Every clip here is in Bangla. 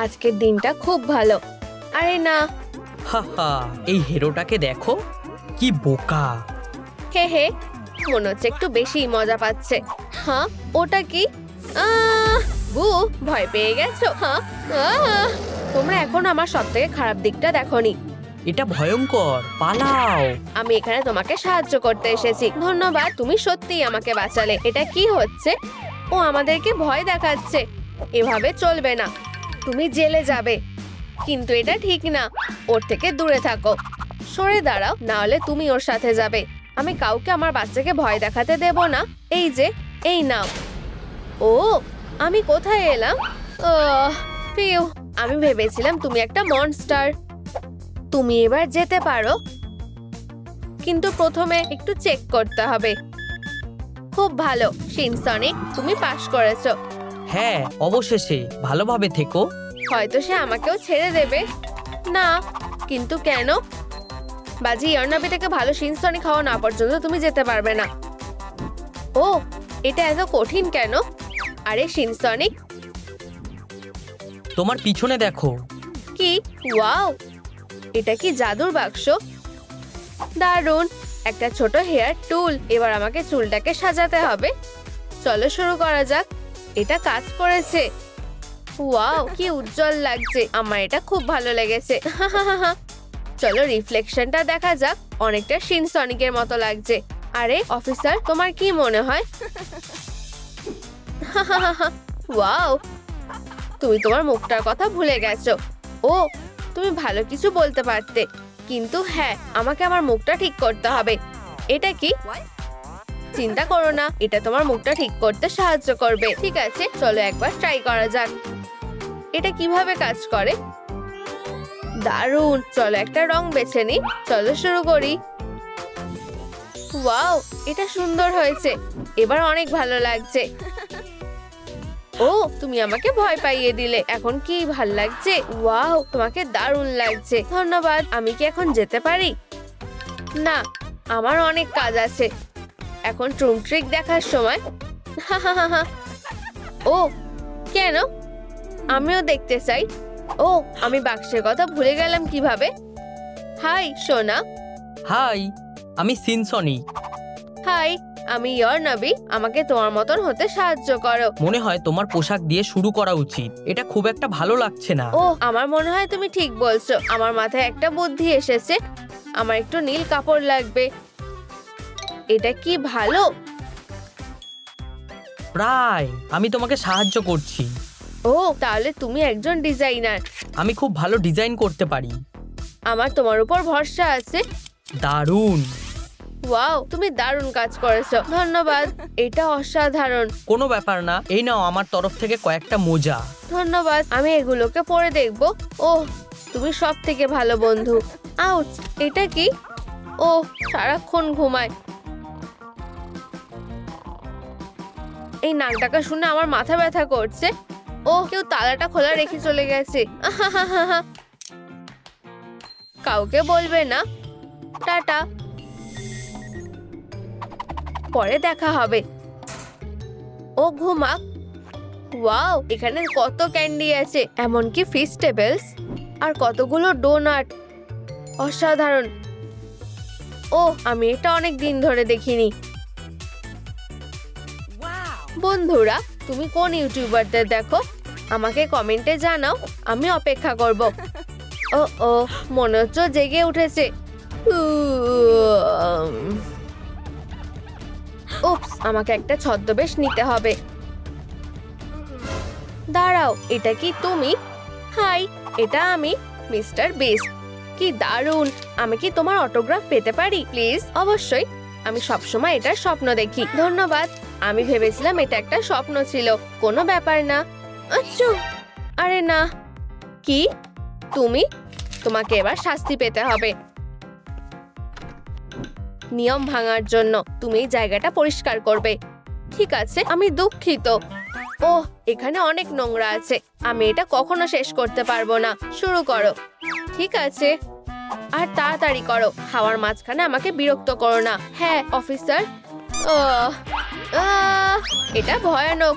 আজকের দিনটা খুব ভালো। আরে না, হাহা, এই হিরোটাকে দেখো, কি বোকা। হে হে, মনে হচ্ছে একটু বেশি মজা পাচ্ছে। হ্যাঁ, ওটা কি? বু, ভয় পেয়ে গেছো? হ্যাঁ, তোমরা এখন আমার সবথেকে খারাপ দিকটা দেখোনি। এটা ভয়ঙ্কর, পালাও। আমি এখানে তোমাকে সাহায্য করতে এসেছি। ধন্যবাদ, তুমি সত্যিই আমাকে বাঁচালে। এটা কি হচ্ছে? ও আমাদেরকে ভয় দেখাচ্ছে। এভাবে চলবে না, তুমি জেলে যাবে। কিন্তু এটা ঠিক না, ওর থেকে দূরে থাকো। সরে দাঁড়াও, না হলে তুমি ওর সাথে যাবে। আমি কাউকে আমার বাচ্চাকে ভয় দেখাতে দেব না। এই যে, এই নাও। ও, আমি কোথায় এলাম? ফিউ, আমি ভেবেছিলাম তুমি একটা মনস্টার। তুমি এবার যেতে পারো, কিন্তু প্রথমে একটু চেক করতে হবে। খুব ভালো শিনসনিক, তুমি পাশ করেছো। হ্যাঁ, অবশেষে। ভালোভাবে থেকো। হয়তো সে আমাকেও ছেড়ে দেবে। না, কিন্তু কেন? বাজি ইয়ারনাবি থেকে ভালো শিনসনিক খাওয়া না পর্যন্ত তুমি যেতে পারবে না। ও, এটা এত কঠিন কেন? আরে শিনসনিক, তোমার পিছনে দেখো। কি? ওয়াও, এটা কি জাদুর বাক্স? দারুণ, একটা ছোট হেয়ার টুল। এবার আমাকে চুলটাকে সাজাতে হবে। চলো শুরু করা যাক। এটা কাজ করেছে। ওয়াও, কি উজ্জ্বল লাগছে। আমার এটা খুব ভালো লেগেছে। চলো রিফ্লেকশনটা দেখা যাক। অনেকটা শিনসনিকের মতো লাগছে। আরে অফিসার, তোমার কি মনে হয়? ওয়াও, তুমি তোমার মুখটার কথা ভুলে গেছো। ও, তুমি ভালো কিছু বলতে পারতে, কিন্তু হ্যাঁ, আমাকে আমার মুখটা ঠিক করতে হবে। এটা কি? চিন্তা করো না, এটা তোমার মুখটা ঠিক করতে সাহায্য করবে। ঠিক আছে, চলো একবার ট্রাই করা যাক। এটা কিভাবে কাজ করে? দারুণ, চলো একটা রং বেছে নিই। চলো শুরু করি। ওয়াও, এটা সুন্দর হয়েছে। এবার অনেক ভালো লাগছে। ও, তুমি আমাকে ভয় পাইয়ে দিলে। এখন কি ভাল লাগছে? ওয়াও, তোমাকে দারুণ লাগছে। ধন্যবাদ। আমি কি এখন যেতে পারি? না, আমার অনেক কাজ আছে। এখন ট্রিক দেখার সময়। ও, কেন? আমিও দেখতে চাই। ও, আমি বাক্সের কথা ভুলে গেলাম কিভাবে। হাই সোনা। হাই, আমি শিনসনিক। হাই, আমি ইয়ারনাবি। আমাকে তোমার মতন হতে সাহায্য করো। মনে হয় তোমার পোশাক দিয়ে শুরু করা উচিত। এটা খুব একটা ভালো লাগছে না। ও, আমার মনে হয় তুমি ঠিক বলছো। আমার মাথায় একটা বুদ্ধি এসেছে। আমার একটু নীল কাপড় লাগবে। এটা কি ভালো? প্রায়। আমি তোমাকে সাহায্য করছি। ও, তাহলে তুমি একজন ডিজাইনার। আমি খুব ভালো ডিজাইন করতে পারি। আমার তোমার উপর ভরসা আছে। দারুণ। ওয়াও, তুমি দারুণ কাজ করেছো। ধন্যবাদ, এটা অসাধারণ। কোনো ব্যাপার না। এই নাও আমার তরফ থেকে কয়েকটা মোজা। ধন্যবাদ, আমি এগুলোকে পরে দেখবো। ওহ, তুমি সব থেকে ভালো বন্ধু। আউচ, এটা কি? ও, সারাক্ষণ ঘুমায়। এই নাকটাকা শুনে আমার মাথা ব্যথা করছে। ও, কেউ তালাটা খোলা রেখে চলে গেছে। কাউকে বলবে না। টাটা, পরে দেখা হবে। ও ঘুমাক। ওয়াও, এখানে কত ক্যান্ডি আছে, এমনকি ফেস্টিভ্যালস আর কতগুলো ডোনাট। অসাধারণ। ও, আমি এটা অনেক দিন ধরে দেখিনি। বন্ধুরা, তুমি কোন ইউটিউবারদের দেখো? আমাকে কমেন্টে জানাও, আমি অপেক্ষা করব। ও ও, মনে হচ্ছে জেগে উঠেছে। উপস, আমাকে একটা ছদ্মবেশ নিতে হবে। দাঁড়াও, এটা কি তুমি? হাই, এটা আমি, মিস্টার বিস্ট। কি দারুণ। আমি কি তোমার অটোগ্রাফ পেতে পারি প্লিজ? অবশ্যই, আমি সবসময় এটার স্বপ্ন দেখি। ধন্যবাদ। আমি ভেবেছিলাম এটা একটা স্বপ্ন ছিল। কোনো ব্যাপার না। আচ্ছা, আরে না। কি? তুমি? তোমাকে এবার শাস্তি পেতে হবে। নিয়ম ভাঙার জন্য তুমি এই জায়গাটা পরিষ্কার করবে। ঠিক আছে, আমি দুঃখিত। ওহ, এখানে অনেক নোংরা আছে। আমি এটা কখনো শেষ করতে পারবো না। শুরু করো। ঠিক আছে, আর তাড়াতাড়ি করো। খাওয়ার মাঝখানে আমাকে বিরক্ত করো না। হ্যাঁ অফিসার। এটা ভয়ানক।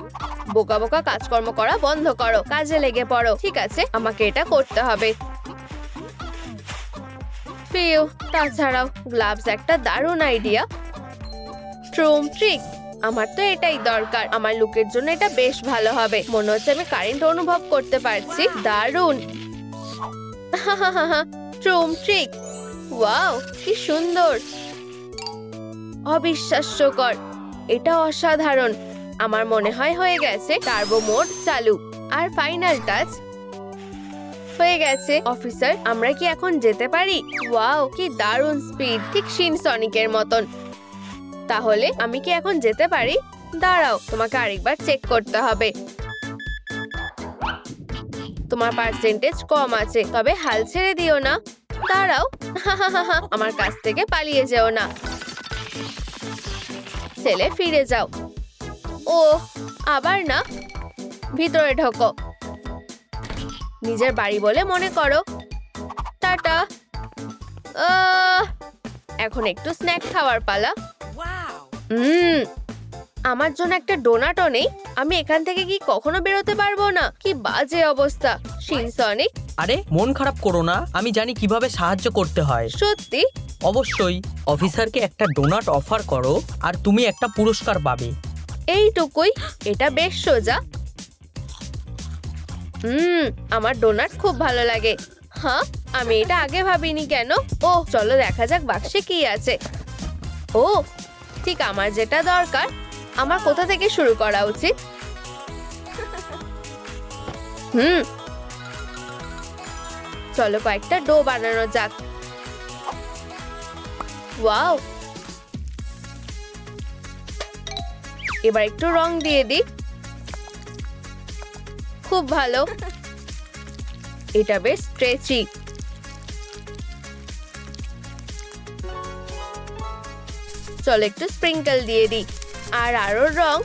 বোকা বোকা কাজকর্ম করা বন্ধ করো, কাজে লেগে পড়ো। ঠিক আছে, আমাকে এটা করতে হবে। ফিউ, তাছাড়াও গ্লাভস একটা দারুণ আইডিয়া। ট্রুম ট্রিক, আমার তো এটাই দরকার। আমার লুকের জন্য এটা বেশ ভালো হবে। মনে হচ্ছে আমি কারেন্ট অনুভব করতে পারছি। দারুণ। ট্রুম ট্রিক, ওয়াও কি সুন্দর, অবিশ্বাস্যকর। এটা অসাধারণ। আমার মনে হয় হয়ে গেছে। টার্বো মোড চালু। আর ফাইনাল টাচ হয়ে গেছে। অফিসার, আমরা কি এখন যেতে পারি? ওয়াও কি দারুণ স্পিড, ঠিক সিনসনিকের মতন। তাহলে আমি কি এখন যেতে পারি? দাঁড়াও, তোমাকে আরেকবার চেক করতে হবে। তোমার পার্সেন্টেজ কম আছে, তবে হাল ছেড়ে দিও না। দাঁড়াও, আমার কাছ থেকে পালিয়ে যেও না। ছেলে ফিরে যাও। ও আবার না, ভিতরে ঢোকো। নিজের বাড়ি বলে মনে করো। টাটা। এখন একটু স্ন্যাক খাওয়ার পালা। আমার জন্য একটা ডোনাটও নেই। আমি এখান থেকে কি কখনো বেরোতে পারবো না? কি বাজে অবস্থা। সিনসনিক, আরে মন খারাপ করো না, আমি জানি কিভাবে সাহায্য করতে হয়। সত্যি? অবশ্যই। অফিসারকে একটা ডোনাট অফার করো আর তুমি একটা পুরস্কার পাবে। এইটুকুই? এটা বেশ সোজা। আমার ডোনাট খুব ভালো লাগে। হ্যাঁ, আমি এটা আগে ভাবিনি কেন। ও চলো দেখা যাক বাক্সে কি আছে। ও ঠিক আমার যেটা দরকার। আমার কোথা থেকে শুরু করা উচিত? চলো কয়েকটা ডো বানানো যাক। ওয়াও, এবার একটু রং দিয়ে দিই। খুব ভালো। এটা বেশ স্ট্রেচি। চলো একটু স্প্রিঙ্কল দিয়ে দিই। আর আরো রং।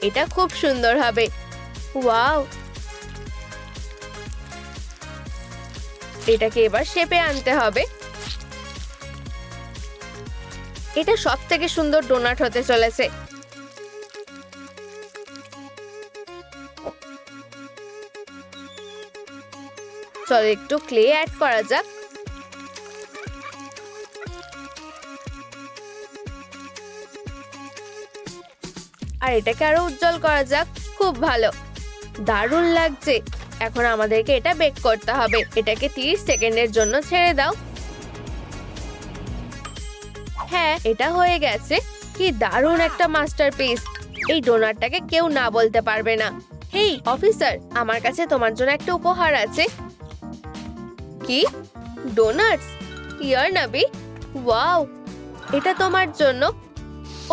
এটা খুব সুন্দর হবে। ওয়াও, এটাকে এবার শেপে আনতে হবে। এটা সব থেকে সুন্দর ডোনাট হতে চলেছে। চলো একটু ক্লে অ্যাড করা যাক। আর এটাকে আরো উজ্জ্বল করা যাক। খুব ভালো, দারুণ লাগছে। এখন আমাদেরকে এটা বেক করতে হবে। এটাকে 30 সেকেন্ডের জন্য ছেড়ে দাও। হ্যাঁ, এটা হয়ে গেছে। কি দারুণ একটা মাস্টারপিস। এই ডোনাটটাকে কেউ না বলতে পারবে না। হেই অফিসার, আমার কাছে তোমার জন্য একটা উপহার আছে। কি? ডোনাটস? ইয়ারনাবি, ওয়াও, এটা তোমার জন্য।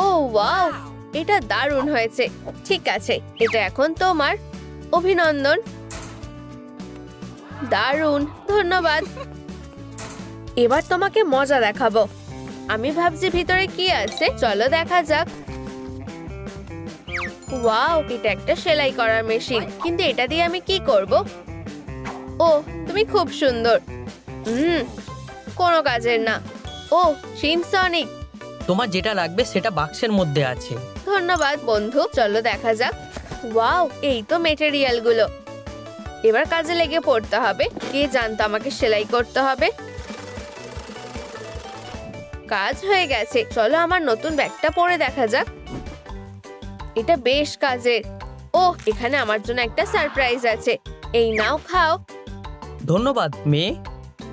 ও ওয়াও, এটা দারুণ হয়েছে। ঠিক আছে, এটা এখন তোমার। অভিনন্দন। দারুণ, ধন্যবাদ। এবার তোমাকে মজা দেখাবো। আমি ভাবছি ভিতরে কি আছে। চলো দেখা যাক। ওয়াও, এটা একটা সেলাই করার মেশিন। কিন্তু এটা দিয়ে আমি কি করব? ও তুমি খুব সুন্দর। কোনো কাজের না। ও সিনসনিক, তোমার যেটা লাগবে সেটা বাক্সের মধ্যে আছে। ধন্যবাদ বন্ধু। চলো দেখা যাক। ওয়াও, এই তো মেটেরিয়াল গুলো। এবার কাজে লেগে পড়তে হবে। কে জানতো আমাকে সেলাই করতে হবে। কাজ হয়ে গেছে। চলো আমার নতুন ব্যাগটা পরে দেখা যাক। এটা বেশ কাজের। ও এখানে আমার জন্য একটা সারপ্রাইজ আছে। এই নাও, খাও। ধন্যবাদ মেয়ে।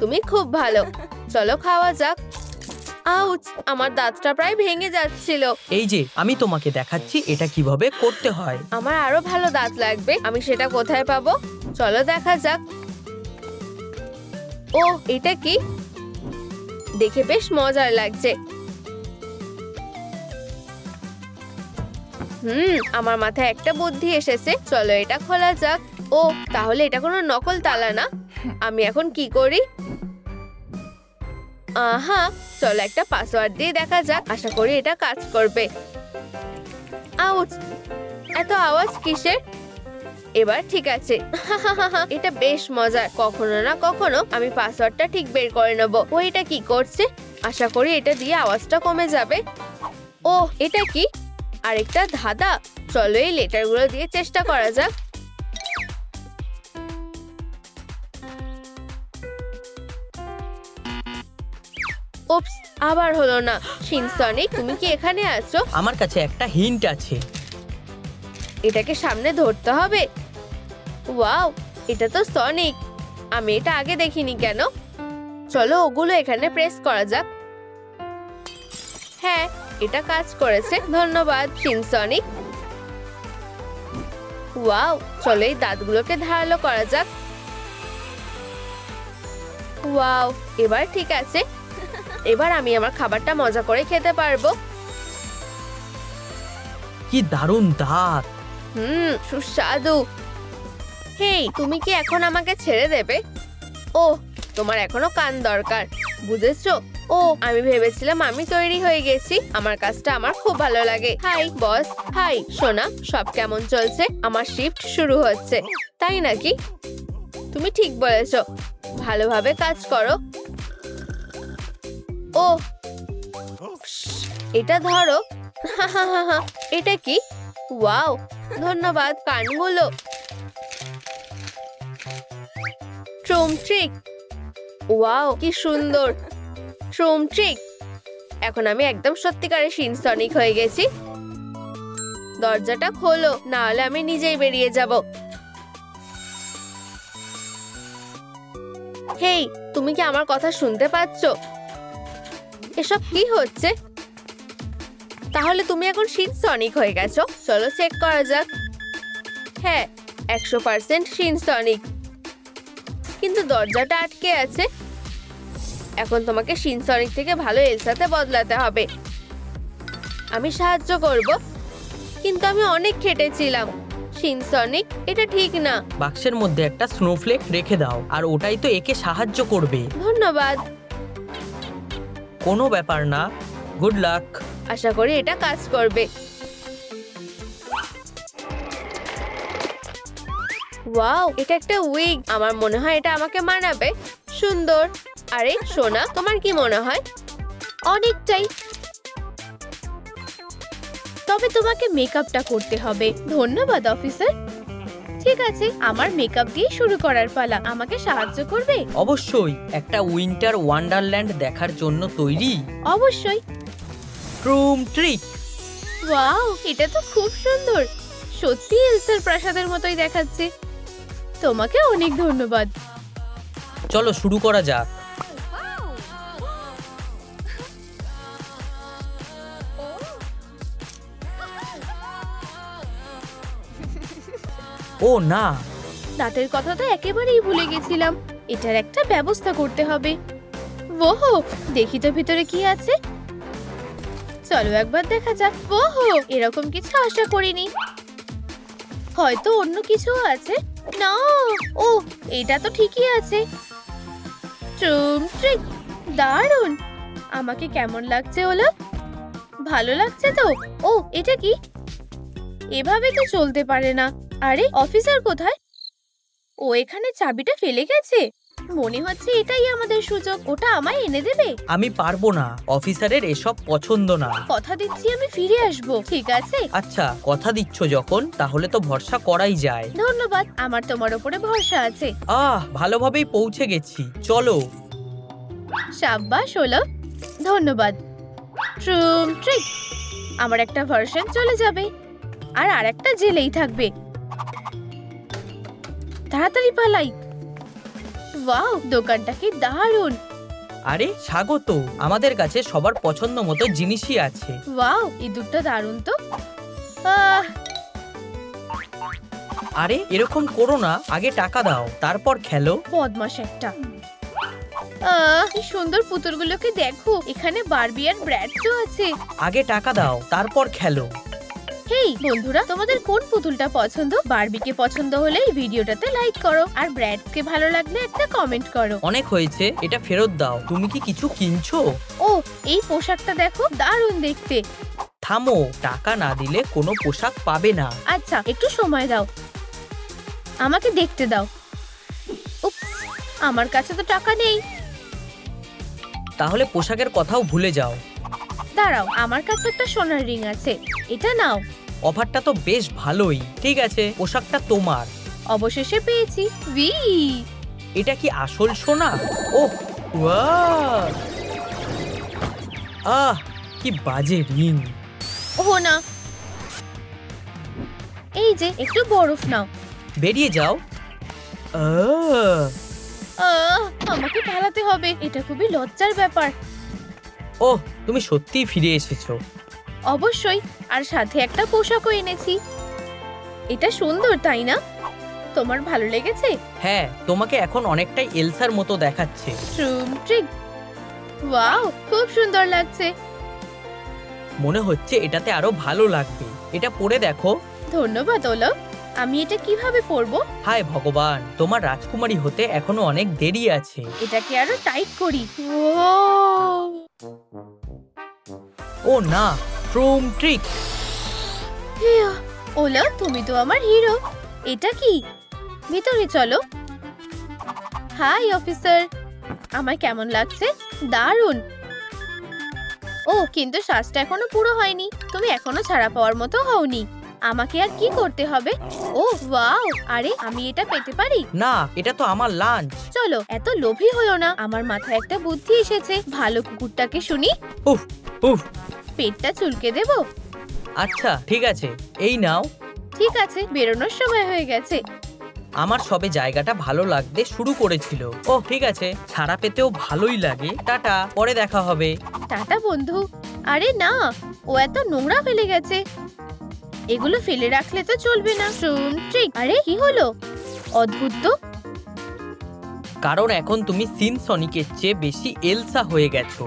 তুমি খুব ভালো। চলো খাওয়া যাক। আউচ, আমার দাঁতটা প্রায় ভেঙে যাচ্ছিল। এই যে আমি তোমাকে দেখাচ্ছি এটা কিভাবে করতে হয়। আমার আরো ভালো দাঁত লাগবে। আমি সেটা কোথায় পাবো? চলো দেখা যাক। ও এটা কি? দেখে বেশ মজার লাগছে। আমার মাথায় একটা বুদ্ধি এসেছে। চলো এটা খোলা যাক। ও তাহলে এটা কোনো নকল তালা না। আমি এখন কি করি? আহা, চলো একটা পাসওয়ার্ড দিয়ে দেখা যাক। আশা করি এটা কাজ করবে। আউচ, এত আওয়াজ কিসের? এবার ঠিক আছে। এটা বেশ মজার। কখনো না কখনো আমি পাসওয়ার্ডটা ঠিক বের করে নেব। ও এটা কি করছে? আশা করি এটা দিয়ে আওয়াজটা কমে যাবে। ও এটা কি? আরেকটা ধাঁধা, চলো এই লেটারগুলো দিয়ে চেষ্টা করা যাক। উপস, আবার হলো না। শিনসনিক, তুমি কি এখানে আছো? আমার কাছে একটা হিন্ট আছে। এটাকে সামনে ধরতে হবে। ওয়াও, এটা তো সনিক। আমি এটা আগে দেখিনি কেন? চলো ওগুলো এখানে প্রেস করা যাক। হ্যাঁ, এটা কাজ করেছে। ধন্যবাদ শিনসনিক। ওয়াও, চলো এই দাঁতগুলোকে ধারালো করা যাক। ওয়াও, এবার ঠিক আছে। এবার আমি আমার খাবারটা মজা করে খেতে পারবো। কি দারুণ দাঁত! সুস্বাদু। হেই, তুমি কি এখন আমাকে ছেড়ে দেবে? ও, তোমার এখনো কান দরকার, বুঝেছো? ও, আমি ভেবেছিলাম আমি তৈরি হয়ে গেছি। আমার কাজটা আমার খুব ভালো লাগে। Hi boss. হাই সোনা, সব কেমন চলছে? আমার শিফট শুরু হচ্ছে। তাই নাকি? তুমি ঠিক বলেছো, ভালোভাবে কাজ করো। ও, এটা ধরো। এটা কি? ওয়াও, ধন্যবাদ কানগুলো। ট্রুম ট্রিক। ওয়াও, কি সুন্দর। ট্রুম ট্রিক। এখন আমি একদম সত্যিকারের শিনসনিক হয়ে গেছি। দরজাটা খোলো, না হলে আমি নিজেই বেরিয়ে যাব। হেই, তুমি কি আমার কথা শুনতে পাচ্ছ? এসব কি হচ্ছে? তাহলে তুমি এখন শিনসনিক হয়ে গেছো। চলো চেক করা যাক। হ্যাঁ, 100% শিনসনিক। কিন্তু দরজাটা আটকে আছে। এখন তোমাকে শিনসনিক থেকে ভালো এলসাতে বদলাতে হবে। আমি সাহায্য করব, কিন্তু আমি অনেক খেটেছিলাম। শিনসনিক, এটা ঠিক না। বাক্সের মধ্যে একটা স্নোফ্লেক রেখে দাও, আর ওটাই তো একে সাহায্য করবে। ধন্যবাদ। কোনো ব্যাপার না, গুড লাক। আশা করি এটা কাজ করবে। ওয়াও, এটা একটা উইগ। আমার মনে হয় এটা আমাকে মানাবে। সুন্দর। আরে সোনা, তোমার কি মনে হয়? অনেকটাই। তবে তোমাকে মেকআপটা করতে হবে। ধন্যবাদ অফিসার। ঠিক আছে, আমার মেকআপ দিয়ে শুরু করার পালা। আমাকে সাহায্য করবে? অবশ্যই। একটা উইন্টার ওয়ান্ডারল্যান্ড দেখার জন্য তৈরি? অবশ্যই। ট্রুম ট্রিক। ওয়াও, এটা তো খুব সুন্দর। সত্যি এলসার প্রাসাদের মতোই দেখাচ্ছে। তোমাকে অনেক ধন্যবাদ। চলো শুরু করা যাক। ও না, দাঁতের কথা তো একেবারেই ভুলে গেছিলাম। এটার একটা ব্যবস্থা করতে হবে। ওহো, দেখি তো ভিতরে কি আছে। চলো একবার দেখা যাক। ওহো, এরকম কিছু আশা করিনি। হয়তো অন্য কিছু আছে। না, ও, এটা তো ঠিকই আছে। ট্রুম ট্রিক, দারুণ। আমাকে কেমন লাগছে ওলা? ভালো লাগছে তো? ও, এটা কি? এভাবে তো চলতে পারে না। আরে অফিসার কোথায়? ও এখানে চাবিটা ফেলে গেছে। মনে হচ্ছে এটাই আমাদের সুযোগ। ওটা আমায় এনে দেবে? আমি পারবো না। অফিসারের এসব পছন্দ না। কথা দিচ্ছি আমি ফিরে আসবো, ঠিক আছে? আচ্ছা, কথা দিচ্ছ যখন, তাহলে তো ভরসা করাই যায়। ধন্যবাদ, আমার তোমার উপরে ভরসা আছে। ভালোভাবেই পৌঁছে গেছি। চলো। সাব্বাস হলো। ধন্যবাদ। ট্রুম ট্রিক। আমার একটা ভার্সন চলে যাবে, আর আরেকটা জেলেই থাকবে। তাড়াতাড়ি পালাই। ওয়াও, দোকানটা কি দারুণ। আরে স্বাগত। আমাদের কাছে সবার পছন্দ মতো জিনিসই আছে। ওয়াও, এই দুটো দারুণ তো। আহ, আরে এরকম করো না, আগে টাকা দাও, তারপর খেলো। বদমাশ একটা। কি সুন্দর পুতুলগুলোকে দেখো। এখানে বারবি আর ব্র্যাডসও আছে। আগে টাকা দাও, তারপর খেলো। হেই বন্ধুরা, তোমাদের কোন পুতুলটা পছন্দ? বারবিকে পছন্দ হলে এই ভিডিওটাতে লাইক করো, আর ব্র্যাডসকে ভালো লাগলে একটা কমেন্ট করো। অনেক হয়েছে, এটা ফেরত দাও। তুমি কি কিছু কিনছো? ও, এই পোশাকটা দেখো, দারুণ দেখতে। থামো, টাকা না দিলে কোনো পোশাক পাবে না। আচ্ছা, একটু সময় দাও, আমাকে দেখতে দাও। উপস, আমার কাছে তো টাকা নেই। তাহলে পোশাকের কথাও ভুলে যাও। দাঁড়াও, আমার কাছে একটা সোনার রিং আছে, এটা নাও। অফারটা তো বেশ ভালোই। ঠিক আছে, পোশাকটা তোমার। অবশেষে পেয়েছি। উই, এটা কি আসল সোনা? ওহ ওয়াও! আহ, কি বাজে রিং। ও না, এই যে একটু বরফ নাও। বেরিয়ে যাও। আহ, আমাকে পালাতে হবে, এটা খুবই লজ্জার ব্যাপার। ওহ, তুমি সত্যিই ফিরে এসেছো। অবশ্যই, আর সাথে একটা পোশাকও এনেছি। এটা সুন্দর, তাই না? তোমার ভালো লেগেছে? হ্যাঁ, তোমাকে এখন অনেকটাই এলসার মতো দেখাচ্ছে। ট্রুম ট্রিক, ওয়াও, খুব সুন্দর লাগছে। মনে হচ্ছে এটাতে আরো ভালো লাগবে। এটা পরে দেখো। ধন্যবাদ ওলক। আমি এটা কিভাবে পরবো? হায় ভগবান, তোমার রাজকুমারী হতে এখনো অনেক দেরি আছে। এটাকে আরো টাইট করি। ও না, ট্রুম ট্রিক। ওলক, তুমি তো আমার হিরো। এটা কি? ভিতরে চলো। হাই অফিসার, আমায় কেমন লাগছে? দারুণ। ও, কিন্তু শ্বাসটা এখনো পুরো হয়নি। তুমি এখনো ছাড়া পাওয়ার মতো হওনি। আমাকে আর কি করতে হবে? ও ওয়াও, আরে আমি এটা পেতে পারি? না, এটা তো আমার লাঞ্চ। চলো, এত লোভী হয়েও না। আমার মাথায় একটা বুদ্ধি এসেছে। ভালো কুকুরটাকে শুনি। উফ উফ। পেটটা চুলকে দেবো? আচ্ছা ঠিক আছে, এই নাও। ঠিক আছে, বেরোনোর সময় হয়ে গেছে। আমার সবে জায়গাটা ভালো লাগতে শুরু করেছিল। ও ঠিক আছে, ছাড়া পেতেও ভালোই লাগে। টাটা, পরে দেখা হবে। টাটা বন্ধু। আরে না, ও এত নোংরা ফেলে গেছে। এগুলো ফেলে রাখলে তো চলবে না। ট্রুম ট্রিক। আরে কি হলো? অদ্ভুত তো। কারণ এখন তুমি সিনসনিকের চেয়ে বেশি এলসা হয়ে গেছো।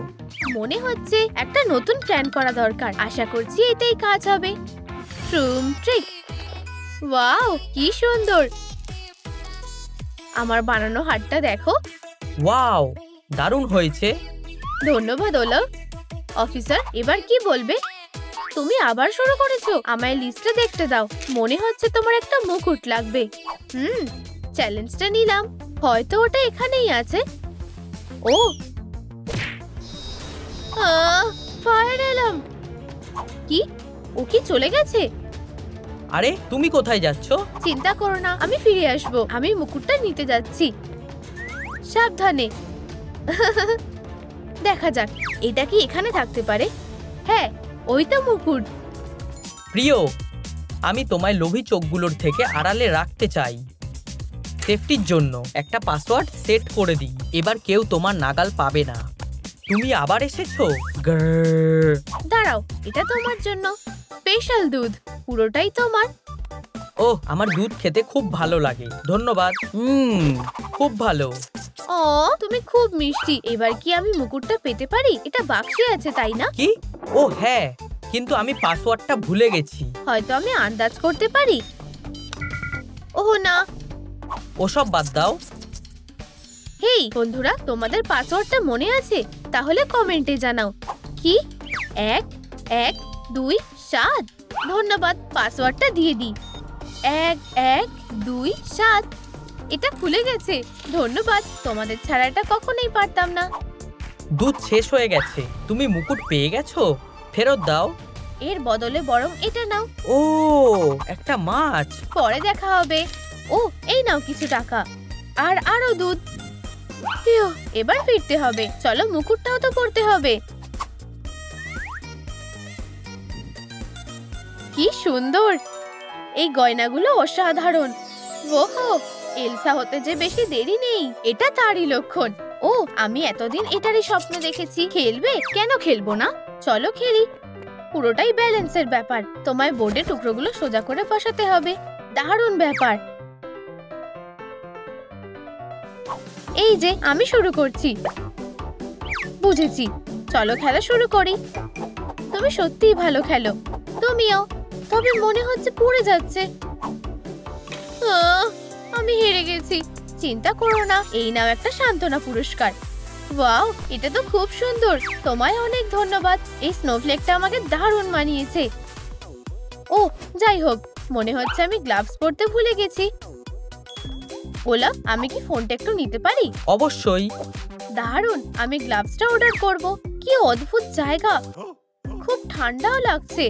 মনে হচ্ছে একটা নতুন প্ল্যান করা দরকার। আশা করছি এটাই কাজ হবে। ট্রুম ট্রিক। ওয়াও, কি সুন্দর। আমার বানানো হারটা দেখো। ওয়াও, দারুণ হয়েছে। ধন্যবাদ ওলক। অফিসার, এবার কি বলবে? তুমি আবার শুরু করেছো? আমায় লিস্টে দেখতে দাও। মনে হচ্ছে তোমার একটা মুকুট লাগবে। চ্যালেঞ্জটা নিলাম। হয়তো ওটা এখানেই আছে। ও, ফায়ার এলাম। কি? ও কি চলে গেছে? আরে তুমি কোথায় যাচ্ছ? চিন্তা করো না, আমি ফিরে আসবো। আমি মুকুটটা নিতে যাচ্ছি। সাবধানে। দেখা যাক, এটা কি এখানে থাকতে পারে? হ্যাঁ, ওই তো মুকুট। প্রিয়, আমি তোমায় লোভী চোখগুলোর থেকে আড়ালে রাখতে চাই। সেফটির জন্য একটা পাসওয়ার্ড সেট করে দিই। এবার কেউ তোমার নাগাল পাবে না। তুমি আবার এসেছো? গ্রর। দাঁড়াও, এটা তোমার জন্য স্পেশাল দুধ, পুরোটাই তোমার। ওহ, আমার দুধ খেতে খুব ভালো লাগে। ধন্যবাদ। খুব ভালো। ও, তুমি খুব মিষ্টি। এবার কি আমি মুকুটটা পেতে পারি? এটা বাক্সে আছে, তাই না? কি? ও হ্যাঁ, কিন্তু আমি পাসওয়ার্ডটা ভুলে গেছি। হয়তো আমি আন্দাজ করতে পারি। ওহ না। ওসব বাদ দাও। হেই বন্ধুরা, তোমাদের পাসওয়ার্ডটা মনে আছে? তাহলে কমেন্টে জানাও। কি? 1127। ধন্যবাদ, পাসওয়ার্ডটা দিয়ে দিই। 1127। এটা খুলে গেছে। ধন্যবাদ, তোমাদের ছাড়া এটা কখনোই পারতাম না। দুধ শেষ হয়ে গেছে। তুমি মুকুট পেয়ে গেছো? ফেরত দাও। এর বদলে বরং এটা নাও। ও, একটা মাছ। পরে দেখা হবে। ও, এই নাও কিছু টাকা আর আরো দুধ। ফিউ, এবার ফিরতে হবে। চলো, মুকুটটাও তো পরতে হবে। কি সুন্দর! এই গয়নাগুলো অসাধারণ। ওহো, এলসা হতে যে বেশি দেরি নেই, এটা তারই লক্ষণ। ও, আমি এতদিন এটারই স্বপ্ন দেখেছি। খেলবে? কেন খেলবো না? চলো খেলি। পুরোটাই ব্যালেন্সের ব্যাপার। তোমায় বোর্ডে টুকরোগুলো সোজা করে বসাতে হবে। দারুণ ব্যাপার। এই যে, আমি শুরু করছি। বুঝেছি, চলো খেলা শুরু করি। তুমি সত্যিই ভালো খেলো। তুমিও। তবে মনে হচ্ছে পড়ে যাচ্ছে। আমি হেরে গেছি। চিন্তা করো না, এই নাও একটা সান্ত্বনা পুরস্কার। ওয়াও, এটা তো খুব সুন্দর। তোমায় অনেক ধন্যবাদ। এই স্নোফ্লেকটা আমাকে দারুণ মানিয়েছে। ও, যাই হোক, মনে হচ্ছে আমি গ্লাভস পরতে ভুলে গেছি। ওলা, আমি কি ফোনটা একটু নিতে পারি? অবশ্যই। দারুণ, আমি গ্লাভসটা অর্ডার করব। কি অদ্ভুত জায়গা। খুব ঠান্ডাও লাগছে।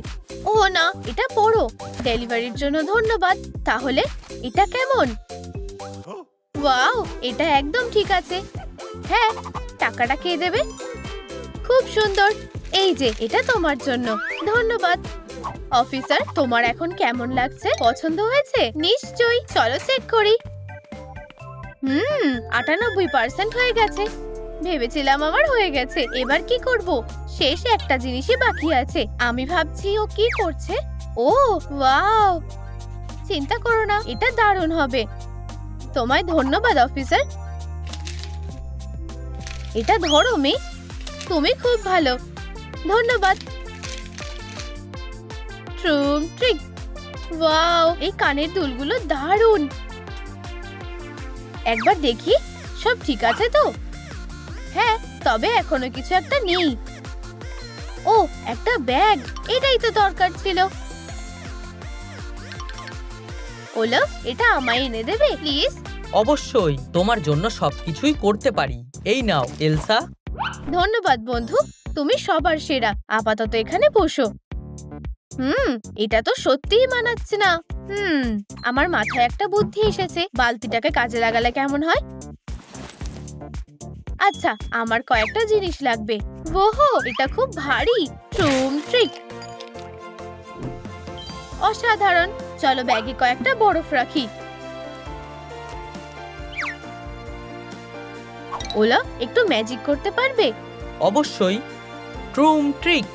ও না, এটা পড়ো। ডেলিভারির জন্য ধন্যবাদ। তাহলে এটা কেমন? ওয়াও, এটা একদম ঠিক আছে। হ্যাঁ, টাকাটা কে দেবে? খুব সুন্দর। এই যে, এটা তোমার জন্য। ধন্যবাদ। অফিসার, তোমার এখন কেমন লাগছে? পছন্দ হয়েছে? নিশ্চয়ই, চলো চেক করি। 98% হয়ে গেছে। ভেবেছিলাম আমার হয়ে গেছে। এবার কি করব? শেষ একটা জিনিসই বাকি আছে। আমি ভাবছি ও কি করছে। ও ওয়াও, চিন্তা করো না, এটা দারুণ হবে। তোমায় ধন্যবাদ অফিসার। এটা ধরো মেয়ে, তুমি খুব ভালো। ধন্যবাদ। ট্রুম ট্রিক। ওয়াও, এই কানের দুলগুলো দারুণ। একবার দেখি সব ঠিক আছে তো। হ্যাঁ, তবে এখনো কিছু একটা নেই। ও, একটা ব্যাগ। এটাই তো দরকার ছিল। ওলো, এটা আমায় এনে দেবে প্লিজ? অবশ্যই, তোমার জন্য সবকিছুই করতে পারি। এই নাও এলসা। ধন্যবাদ বন্ধু, তুমি সবার সেরা। আপাতত এখানে বসো। এটা তো সত্যিই মানাচ্ছে না। আমার মাথায় একটা বুদ্ধি এসেছে। বালতিটাকে কাজে লাগালে কেমন হয়? আচ্ছা, আমার কয়েকটা জিনিস লাগবে। ওহো, এটা খুব ভারী। ট্রুম ট্রিক। অসাধারণ। চলো ব্যাগে কয়েকটা বরফ রাখি। ওলা, একটু ম্যাজিক করতে পারবে? অবশ্যই। ট্রুম ট্রিক।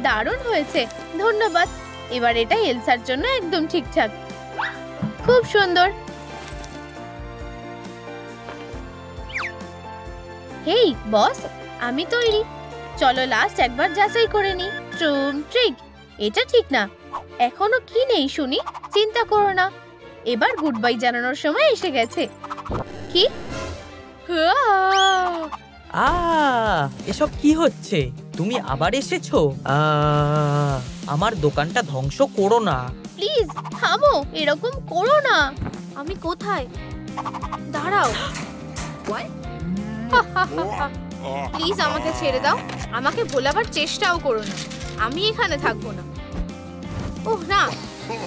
দারুণ হয়েছে, ধন্যবাদ। এবার এটা এলসার জন্য একদম ঠিকঠাক। খুব সুন্দর। হেই বস, আমি তৈরি। চলো লাস্ট একবার যাচাই করে নি। ট্রুম ট্রিক। এটা ঠিক না। এখনো কি নেই শুনি? চিন্তা করো না, এবার গুড বাই জানানোর সময় এসে গেছে। কি? এসব কি হচ্ছে? তুমি আবার এসেছো? আমার দোকানটা ধ্বংস করো না। প্লিজ থামো, এরকম করো না। আমি কোথায়? দাঁড়াও। প্লিজ আমাকে ছেড়ে দাও। আমাকে ভোলাবার চেষ্টাও করো না। আমি এখানে থাকবো না। ওহ না,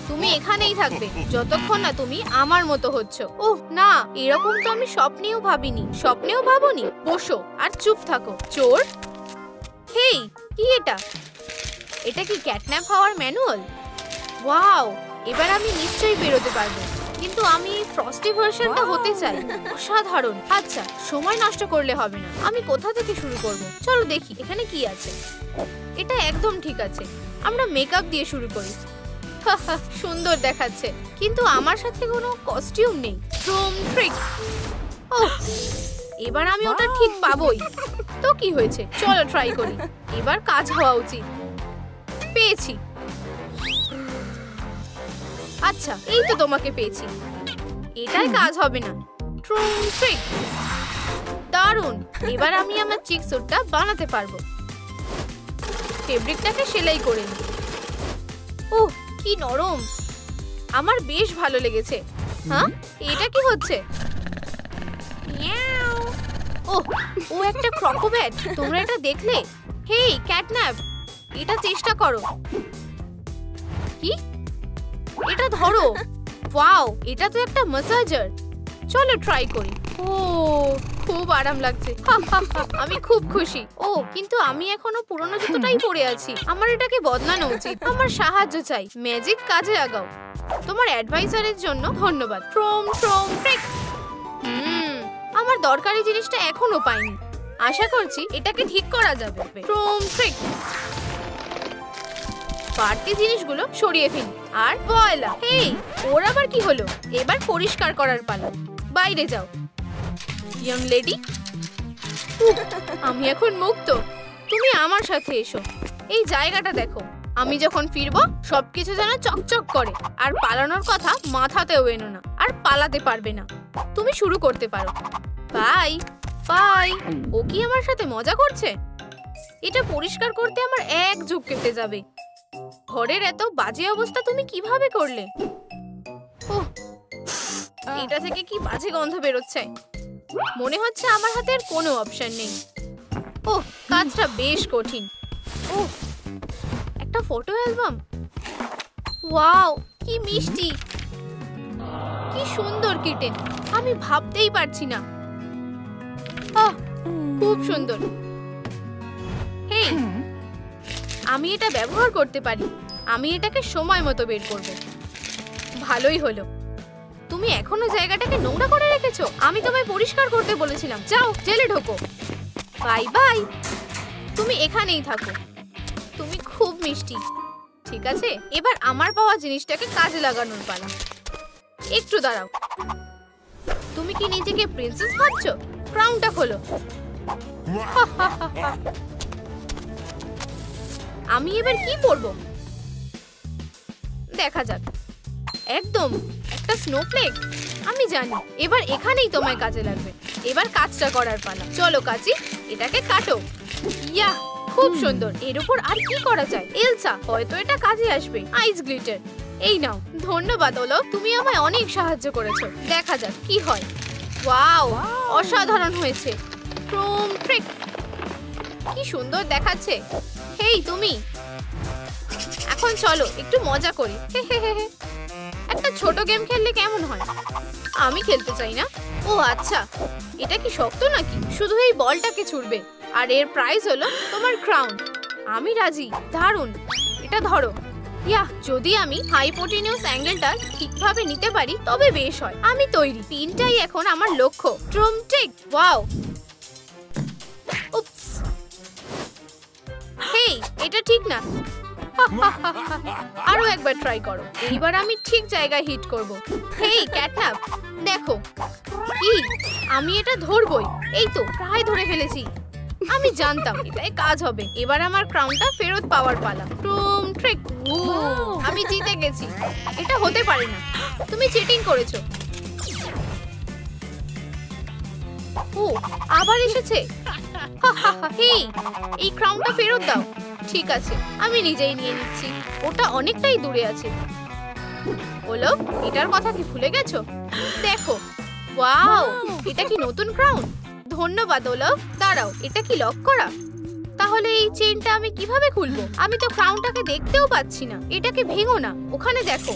তুমি এখানেই থাকবে যতক্ষণ না তুমি আমার মতো হচ্ছ। ওহ না, এরকম তো আমি স্বপ্নেও ভাবিনি। স্বপ্নেও ভাবনি। বসো আর চুপ থাকো, চোর। হেই, কি এটা? এটা কি ক্যাটন্যাপ হওয়ার ম্যানুয়াল? ওয়াও, এবার আমি নিশ্চয়ই বেরোতে পারবো। কিন্তু আমি ফ্রস্টি ভার্সনটা হতে চাই। অসাধারণ। আচ্ছা, সময় নষ্ট করলে হবে না। আমি কোথা থেকে শুরু করব? চলো দেখি এখানে কি আছে। এটা একদম ঠিক আছে। আমরা মেকআপ দিয়ে শুরু করি। সুন্দর দেখাচ্ছে, কিন্তু আমার সাথে কোনো কস্টিউম নেই। ট্রুম ট্রিক। ওহ, এবার আমি ওটা ঠিক পাবোই। তো কি হয়েছে, চলো ট্রাই করি। এবার কাজ হওয়া উচিত। পেয়েছি। আচ্ছা, এই তো তোমাকে পেয়েছি। এটাই কাজ হবে না। ট্রুম ট্রিক। দারুণ। এবার আমি আমার চিক স্যুটটা বানাতে পারবো। ফেব্রিকটাকে সেলাই করে নিই। ওহ, কি নরম। আমার বেশ ভালো লেগেছে। হ্যাঁ, এটা কি হচ্ছে? ওহ, ও একটা ক্রকোব্যাট। তোমরা এটা দেখলে? হেই ক্যাটন্যাপ, এটা চেষ্টা করো। কি? এটা ধরো। ওয়াও, এটা তো একটা ম্যাসাজার। চলো ট্রাই করি। ও, খুব আরাম লাগছে। আমি খুব খুশি। ও, কিন্তু আমি এখনো পুরনো জুতোটাই পরে আছি। আমার এটাকে বদলানো উচিত। আমার সাহায্য চাই। ম্যাজিক কাজে লাগাও। তোমার অ্যাডভাইসারের জন্য ধন্যবাদ। ট্রুম ট্রুম ট্রিক। আমার দরকারি জিনিসটা এখনো পাইনি। আশা করছি এটাকে ঠিক করা যাবে। ট্রুম ট্রিক। বাড়তি জিনিসগুলো সরিয়ে ফেলি। আর ভয়লা। হেই, ওর আবার কি হলো? এবার পরিষ্কার করার পালা। বাইরে যাও ইয়ং লেডি। আমি এখন মুক্ত। তুমি আমার সাথে এসো। এই জায়গাটা দেখো। আমি যখন ফিরবো সবকিছু যেন চকচক করে। আর পালানোর কথা মাথাতেও এনো না। আর পালাতে পারবে না। তুমি শুরু করতে পারো। Bye bye. ও কি আমার সাথে মজা করছে? এটা পরিষ্কার করতে আমার এক যুগ কেটে যাবে। ঘরের এত বাজে অবস্থা তুমি কিভাবে করলে? ওহ, এটা থেকে কি বাজে গন্ধ বেরোচ্ছে। মনে হচ্ছে আমার হাতে আর কোনো অপশন নেই। ওহ, কাজটা বেশ কঠিন। ওহ, একটা ফটো অ্যালবাম। ওয়াও, কি মিষ্টি, কি সুন্দর কিটেন, আমি ভাবতেই পারছি না। আহ, খুব সুন্দর। হেই, আমি এটা ব্যবহার করতে পারি। আমি এটাকে সময় মতো বের করব। ভালোই হলো। তুমি এখনো জায়গাটাকে নোংরা করে রেখেছো। আমি তোমায় পরিষ্কার করতে বলেছিলাম। যাও, জেলে ঢোকো। Bye bye. তুমি এখানেই থাকো। তুমি খুব মিষ্টি। ঠিক আছে, এবার আমার পাওয়া জিনিসটাকে কাজে লাগানোর পালা। একটু দাঁড়াও। তুমি কি নিজেকে প্রিন্সেস ভাবছো? ক্রাউনটা খোলো। আমি এবার কি করব দেখা যাক। একদম একটা স্নোফ্লেক। আমি জানি এবার এখানেই তোমায় কাজে লাগবে। এবার কাজটা করার পালা। চলো কাচি, এটাকে কাটো। ইয়া, খুব সুন্দর। এর উপর আর কি করা যায়? এলসা, হয়তো এটা কাজে আসবে। আইস গ্লিটার, এই নাও। ধন্যবাদ ওলফ, তুমি আমায় অনেক সাহায্য করেছো। দেখা যাক কি হয়। ওয়াও, অসাধারণ হয়েছে। ক্রোম ট্রিক, কি সুন্দর দেখাচ্ছে। হেই তুমি, এখন চলো একটু মজা করি। একটা ছোট গেম খেললে কেমন হয়? আমি খেলতে চাই না। ও আচ্ছা, এটা কি শক্ত নাকি? শুধু এই বলটাকে ছুড়বে আর এর প্রাইজ হলো তোমার ক্রাউন। আমি রাজি। দারুণ, এটা ধরো। ইয়া, যদি আমি হাইপোটেনিউস অ্যাঙ্গেলটা ঠিকভাবে নিতে পারি তবে বেশ হয়। আমি তৈরি। পিনটাই এখন আমার লক্ষ্য। ড্রুমস্টিক। ওয়াও, উপস। হেই, এটা ঠিক না। আরো একবার ট্রাই করো। এইবার আমি ঠিক জায়গায় হিট করব। হেই ক্যাটনাপ, দেখো কি, আমি এটা ধরবই। এই তো প্রায় ধরে ফেলেছি। আমি জানতাম এটাই কাজ হবে। এবার আমার ক্রাউনটা ফেরত পাওয়ার পালা। ট্রুম ট্রিক। আমি জিতে গেছি। এটা হতে পারে না, তুমি চিটিং করেছো। ও, আবার এসেছে। হেই, এই ক্রাউনটা ফেরত দাও। ঠিক আছে, আমি নিজেই নিয়ে নিচ্ছি। ওটা অনেকটাই দূরে আছে। ওলো, এটার কথা কি ভুলে গেছো? দেখো, ওয়াও, এটা কি নতুন ক্রাউন? ধন্যবাদ ওলো। দাঁড়াও, এটা কি লক করা? তাহলে এই চেইনটা আমি কিভাবে খুলবো? আমি তো ক্রাউনটাকে দেখতেও পাচ্ছি না। এটাকে ভেঙো না, ওখানে দেখো।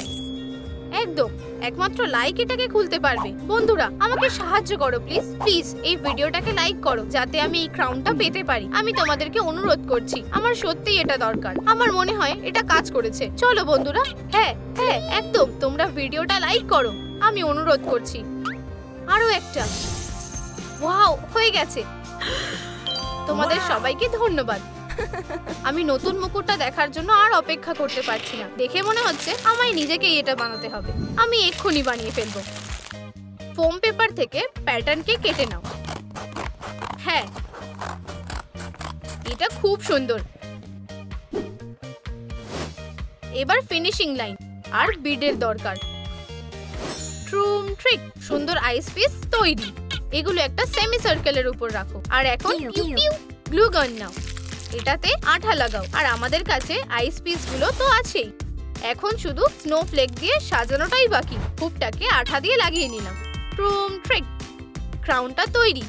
একদম, একমাত্র লাইক এটাকে খুলতে পারবে। বন্ধুরা, আমাকে সাহায্য করো প্লিজ। প্লিজ এই ভিডিওটাকে লাইক করো যাতে আমি এই ক্রাউনটা পেতে পারি। আমি তোমাদেরকে অনুরোধ করছি, আমার সত্যিই এটা দরকার। আমার মনে হয় এটা কাজ করেছে। চলো বন্ধুরা, হ্যাঁ হ্যাঁ একদম, তোমরা ভিডিওটা লাইক করো, আমি অনুরোধ করছি। আরো একটা। ওয়াও, হয়ে গেছে। তোমাদের সবাইকে ধন্যবাদ। আমি নতুন মুকুটটা দেখার জন্য আর অপেক্ষা করতে পারছি না। দেখে মনে হচ্ছে আমায় নিজেকেই এটা বানাতে হবে। আমি এক্ষুনি বানিয়ে ফেলবো। ফোম পেপার থেকে প্যাটার্নকে কেটে নাও। হ্যাঁ, এটা খুব সুন্দর। এবার ফিনিশিং লাইন আর বিডের দরকার। ট্রুম ট্রিক, সুন্দর আইস পিস তৈরি। এগুলো একটা সেমি সার্কেলের উপর রাখো। আর এখন গ্লু গান নাও, এটাতে আঠা লাগাও। আর আমাদের কাছে আইস পিস গুলো তো আছেই। এখন শুধু স্নোফ্লেক দিয়ে সাজানোটাই বাকি। হুপটাকে আঠা দিয়ে লাগিয়ে নিলাম। ট্রুম ট্রিক, ক্রাউনটা তৈরি।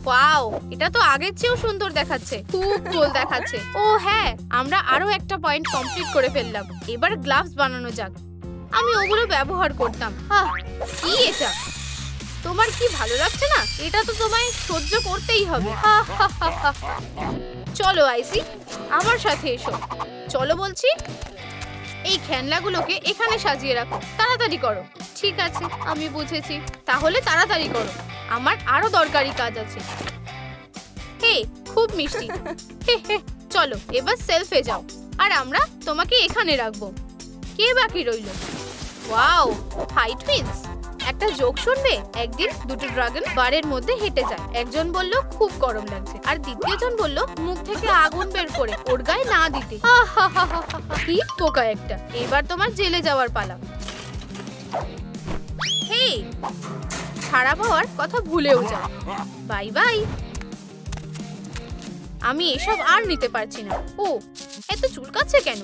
ওয়াও, এটা তো আগের চেয়েও সুন্দর দেখাচ্ছে। খুব কুল দেখাচ্ছে। ও হ্যাঁ, আমরা আরো একটা পয়েন্ট কমপ্লিট করে ফেললাম। এবার গ্লাভস বানানো যাক। আমি ওগুলো ব্যবহার করতাম। কি এটা? তোমার কি ভালো লাগছে না? এটা তো তোমায় সহ্য করতেই হবে। চলো আইসি, আমার সাথে এসো। চলো বলছি। এই খেলনাগুলোকে এখানে সাজিয়ে রাখো। তাড়াতাড়ি করো। ঠিক আছে, আমি বুঝেছি। তাহলে তাড়াতাড়ি করো, আমার আরো দরকারি কাজ আছে। হে, খুব মিষ্টি। চলো এবার সেলফে যাও। আর আমরা তোমাকে এখানে রাখবো। কে বাকি রইল? Wow, hi twins. একটা জোক শুনবে? একদিন দুটো ড্রাগন বারের মধ্যে হেঁটে যায়। একজন বলল খুব গরম লাগছে, আর দ্বিতীয়জন বলল মুখ থেকে আগুন বের করে ওর গায়ে না দিতে। কি পোকা একটা। এবার তোমার জেলে যাওয়ার পালা। হেই, খারাপ হওয়ার কথা ভুলেও যাও। Bye bye. আমি এসব আর নিতে পারছি না। ও, এত চুলকাচ্ছে কেন?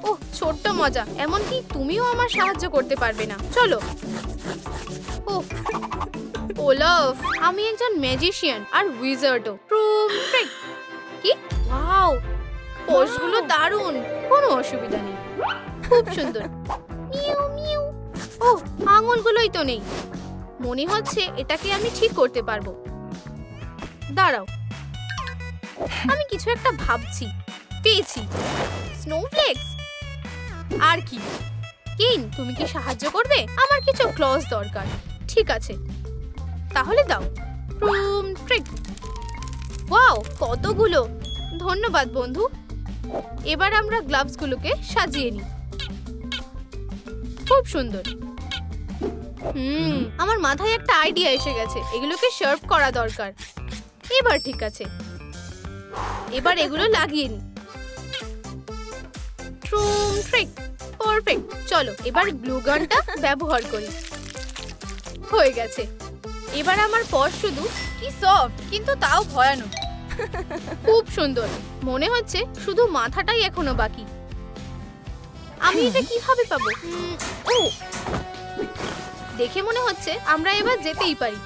ও, ছোট্ট মজা। এমনকি তুমিও আমার সাহায্য করতে পারবে না। চলো। ও ওলফ, আমি একজন ম্যাজিশিয়ান আর উইজার্ডও। ট্রুম ট্রিক। কি? ওয়াও, পোস্টগুলো দারুণ, কোনো অসুবিধা নেই, খুব সুন্দর। Mu mu. ও, আঙুলগুলোই তো নেই। মনে হচ্ছে এটাকে আমি ঠিক করতে পারবো। দাঁড়াও, আমি কিছু একটা ভাবছি। পেয়েছি, স্নোফ্লেক্স। আর কি? কেইন, তুমি কি সাহায্য করবে? আমার কিছু ক্লজ দরকার। ঠিক আছে, তাহলে দাও। প্রুম ট্রিক। ওয়াও, কতগুলো! ধন্যবাদ বন্ধু। এবার আমরা গ্লাভসগুলোকে সাজিয়ে নিই। খুব সুন্দর। আমার মাথায় একটা আইডিয়া এসে গেছে। এগুলোকে শার্প করা দরকার। এবার ঠিক আছে, এবার এগুলো লাগিয়ে নিই। ট্রুম ট্রিক, পারফেক্ট। চলো এবার গ্লু গানটা ব্যবহার করি। হয়ে গেছে। এবার আমার পর শুধু কি সফট, কিন্তু তাও ভয়ানক। খুব সুন্দর। মনে হচ্ছে শুধু মাথাটাই এখনো বাকি। আমি এটা কিভাবে পাবো? ও, দেখে মনে হচ্ছে আমরা এবার যেতেই পারি।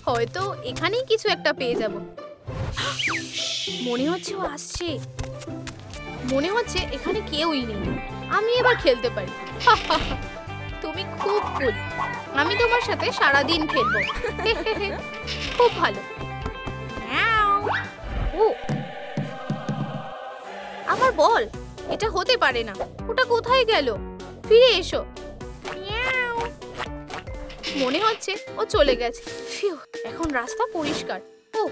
হয়তো এখানেই কিছু একটা পেয়ে যাব। মনে হচ্ছে ও আসছে। মনে হচ্ছে এখানে কেউই নেই। আমি এবার খেলতে পারি। তুমি খুব কুল। আমি তোমার সাথে সারাদিন খেলবো। খুব ভালো। ও, আমার বল। এটা হতে পারে না। ওটা কোথায় গেল? ফিরে এসো। মনে হচ্ছে ও চলে গেছে। ফিউ, এখন রাস্তা পরিষ্কার। ও,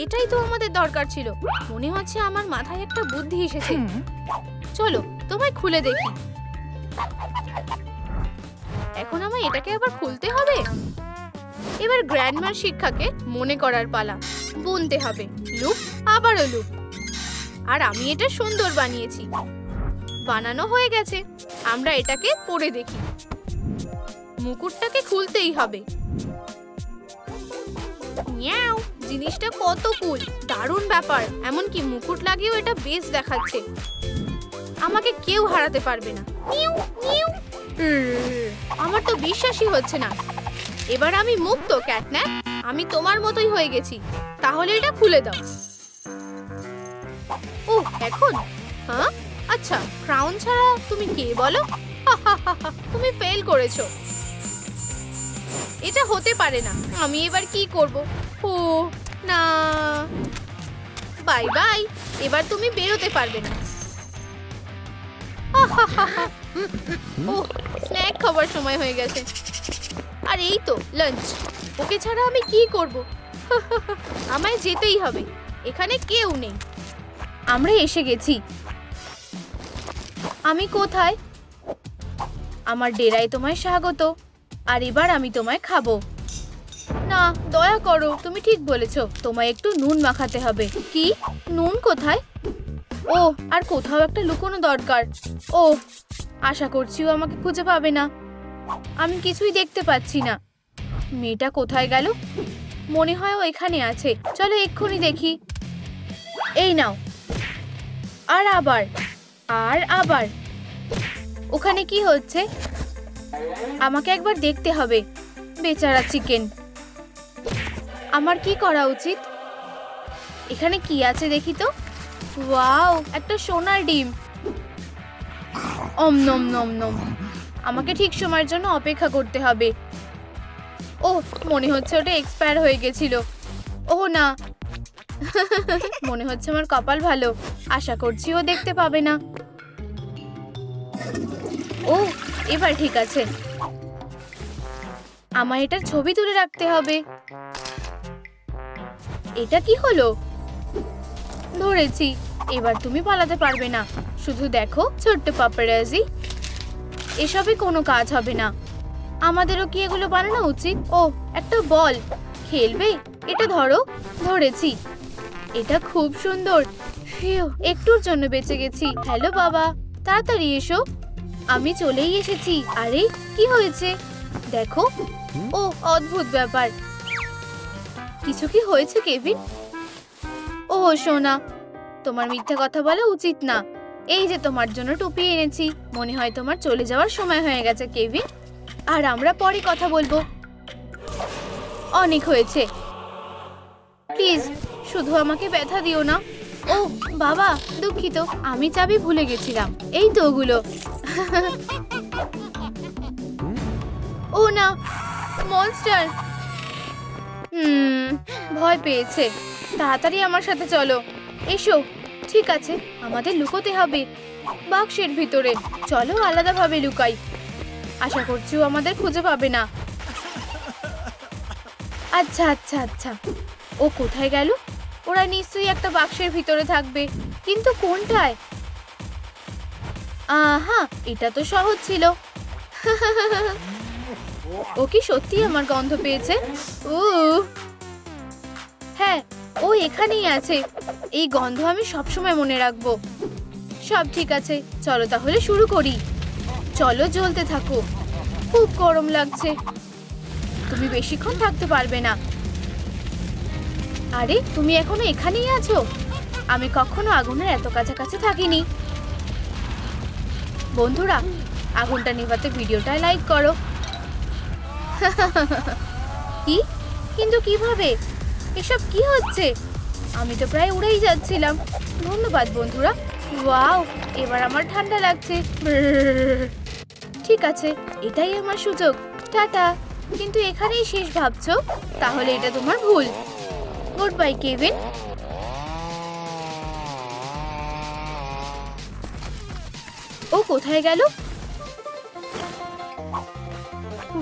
এটাই তো আমাদের দরকার ছিল। মনে হচ্ছে আমার মাথায় একটা বুদ্ধি এসেছে। চলো তোমায় খুলে দেখি। এখন আমায় এটাকে আবার খুলতে হবে। এবার গ্র্যান্ডমার শিক্ষাকে মনে করার পালা। বুনতে হবে লুপ, আবারও লুপ। আর আমি এটা সুন্দর বানিয়েছি। বানানো হয়ে গেছে। আমরা এটাকে পরে দেখি। মুকুটটাকে খুলতেই হবে। মিয়াও, জিনিসটা কত কুল, দারুণ ব্যাপার। এমনকি মুকুট লাগিয়েও এটা বেশ দেখাচ্ছে। আমাকে কেউ হারাতে পারবে না। Mu mu. আমার তো বিশ্বাসই হচ্ছে না। এবার আমি মুক্ত, ক্যাটন্যাপ। আমি তোমার মতোই হয়ে গেছি। তাহলে এটা খুলে দাও। ও, এখন? হ্যাঁ, আচ্ছা, ক্রাউন ছাড়া তুমি কে বলো? তুমি ফেল করেছো। এটা হতে পারে না। আমি এবার কি করব? ও না, বাই বাই। এবার তুমি বেরোতে পারবে না। ও, স্ন্যাক খাবার সময় হয়ে গেছে। আর এই তো লাঞ্চ। ওকে ছাড়া আমি কি করব? আমায় যেতেই হবে। এখানে কেউ নেই। আমরা এসে গেছি। আমি কোথায়? আমার ডেরায় তোমায় স্বাগত। আর এবার আমি তোমায় খাবো। না, দয়া করো, তুমি ঠিক বলেছো। তোমায় একটু নুন মাখাতে হবে। কি? নুন কোথায়? ও, আর কোথাও একটা লুকোনো দরকার। ও, আশা করছি ও আমাকে খুঁজে পাবে না। আমি কিছুই দেখতে পাচ্ছি না। মেয়েটা কোথায় গেল? মনে হয় ও এখানে আছে। চলো এক্ষুনি দেখি। এই নাও। আর আবার, আর আবার। ওখানে কি হচ্ছে? আমাকে একবার দেখতে হবে। বেচারা চিকেন। আমার কি করা উচিত? এখানে কি আছে দেখি তো। ওয়াও, একটা সোনার ডিম। ওম নম নম নম। আমাকে ঠিক সময়ের জন্য অপেক্ষা করতে হবে। ও, মনে হচ্ছে ওটা এক্সপায়ার হয়ে গেছিল। ও না, মনে হচ্ছে আমার কপাল ভালো। আশা করছি ও দেখতে পাবে না। ও, এবার ঠিক আছে। আমায় এটার ছবি তুলে রাখতে হবে। এটা কি হলো? ধরেছি। এবার তুমি পালাতে পারবে না। শুধু দেখো ছোট্ট পাপারাজি। এসবে কোনো কাজ হবে না। আমাদেরও কি এগুলো বানানো উচিত? ও, একটা বল। খেলবে? এটা ধরো। ধরেছি। এটা খুব সুন্দর। একটুর জন্য বেঁচে গেছি। হ্যালো বাবা, তাড়াতাড়ি এসো। আমি চলেই এসেছি। আরে কি হয়েছে দেখো। ও, অদ্ভুত ব্যাপার। কিছু কি হয়েছে কেভিন? ও সোনা, তোমার মিথ্যে কথা বলা উচিত না। এই যে তোমার জন্য টুপি এনেছি। মনে হয় তোমার চলে যাওয়ার সময় হয়ে গেছে কেভিন। আর আমরা পরে কথা বলবো। অনেক হয়েছে। প্লিজ শুধু আমাকে ব্যথা দিও না। ও বাবা, দুঃখিত, আমি চাবি ভুলে গেছিলাম। এই তো ওগুলো। ও না, মনস্টার। ভয় পেয়েছে। তাড়াতাড়ি আমার সাথে চলো। এসো। ঠিক আছে, আমাদের লুকোতে হবে বাক্সের ভিতরে। চলো আলাদাভাবে লুকাই। আশা করছি ও আমাদের খুঁজে পাবে না। আচ্ছা আচ্ছা আচ্ছা, ও কোথায় গেল? ওরা নিশ্চয়ই একটা বাক্সের ভিতরে থাকবে, কিন্তু কোনটায়? আহা, এটা তো সহজ ছিল। ও কি সত্যি আমার গন্ধ পেয়েছে? হ্যাঁ, ও এখানেই আছে। এই গন্ধ আমি সবসময় মনে রাখবো। সব ঠিক আছে, চলো তাহলে শুরু করি। চলো, জ্বলতে থাকো। খুব গরম লাগছে। তুমি বেশিক্ষণ থাকতে পারবে না। আরে, তুমি এখনো এখানেই আছো? আমি কখনো আগুনের এত কাছাকাছি থাকিনি। বন্ধুরা, আগুনটা নেভাতে ভিডিওটা লাইক করো। কি? কিন্তু কিভাবে? এসব কি হচ্ছে? আমি তো প্রায় উড়েই যাচ্ছিলাম। ধন্যবাদ বন্ধুরা। ওয়াও, এবার আমার ঠান্ডা লাগছে। ঠিক আছে, এটাই আমার সুযোগ। টাটা। কিন্তু এখানেই শেষ ভাবছো? তাহলে এটা তোমার ভুল। Good bye Kevin. ও কোথায় গেল?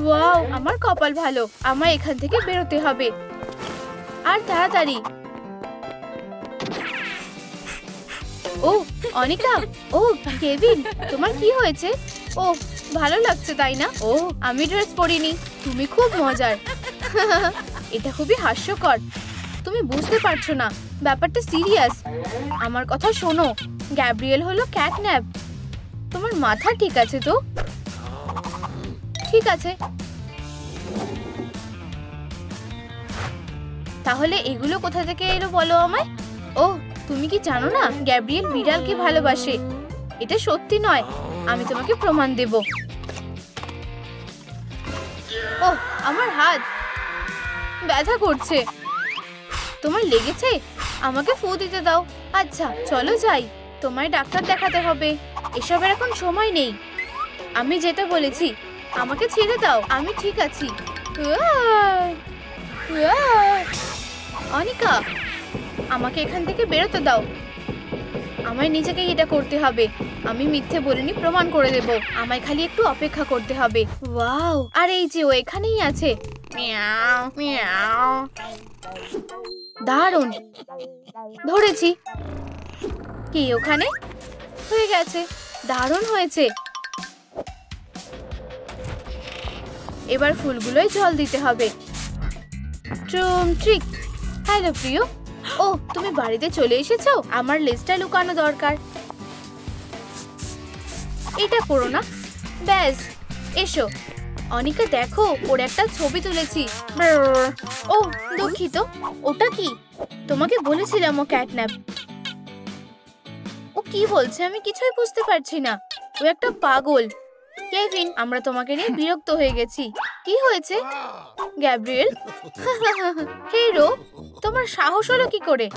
ওয়াও, আমার কপাল ভালো। আমার এখান থেকে বেরোতে হবে, আর তাড়াতাড়ি। ও অনিকা, ও কেভিন, তোমার কি হয়েছে? ও ভালো লাগছে তাই না? ও আমি ড্রেস পরিনি। তুমি খুব মজার। এটা খুবই হাস্যকর। তুমি বুঝতে পারছো না, ব্যাপারটা সিরিয়াস। আমার কথা শোনো, গ্যাব্রিয়েল হলো ক্যাটন্যাপ। তোমার মাথা ঠিক আছে তো? ঠিক আছে, তাহলে এগুলো কোথা থেকে এলো বলো আমায়। ও, তুমি কি জানো না গ্যাব্রিয়েল বিড়ালকে ভালোবাসে? এটা সত্যি নয়, আমি তোমাকে প্রমাণ দেব। ও, আমার হাত ব্যথা করছে। তোমার লেগেছে? আমাকে ফু দিতে দাও। আচ্ছা, চলো যাই। তোমায় ডাক্তার দেখাতে হবে। এসবের এখন সময় নেই। আমি যেটা বলেছি, আমাকে ছেড়ে দাও। আমি ঠিক আছি। অনিকা, আমাকে এখান থেকে বেরোতে দাও। আমায় নিজেকেই এটা করতে হবে। আমি মিথ্যে বলিনি, প্রমাণ করে দেব। আমায় খালি একটু অপেক্ষা করতে হবে। ওয়াও, আর এই যে ও এখানেই আছে। মিয়াও মিয়াও। দারুণ, ধরেছি। কি ওখানে? হয়ে গেছে। দারুণ হয়েছে। এবার ফুলগুলোয় জল দিতে হবে। ট্রিক। হ্যালো প্রিয়। ও, তুমি বাড়িতে চলে এসেছো? আমার লেজটা লুকানো দরকার। এটা করো না। ব্যাস, এসো। অনিকা দেখো, ওর একটা ছবি তুলেছি। ও দুঃখিত। ওটা কি? তোমাকে বলেছিলাম ও ক্যাটন্যাপ। ও কি বলছে আমি কিছুই বুঝতে পারছি না। ও একটা পাগল। কেভিন, আমরা তোমাকে নিয়ে বিরক্ত হয়ে গেছি। কি হয়েছে? গ্যাব্রিয়েল। হিরো, তোমার সাহস হলো কি করে?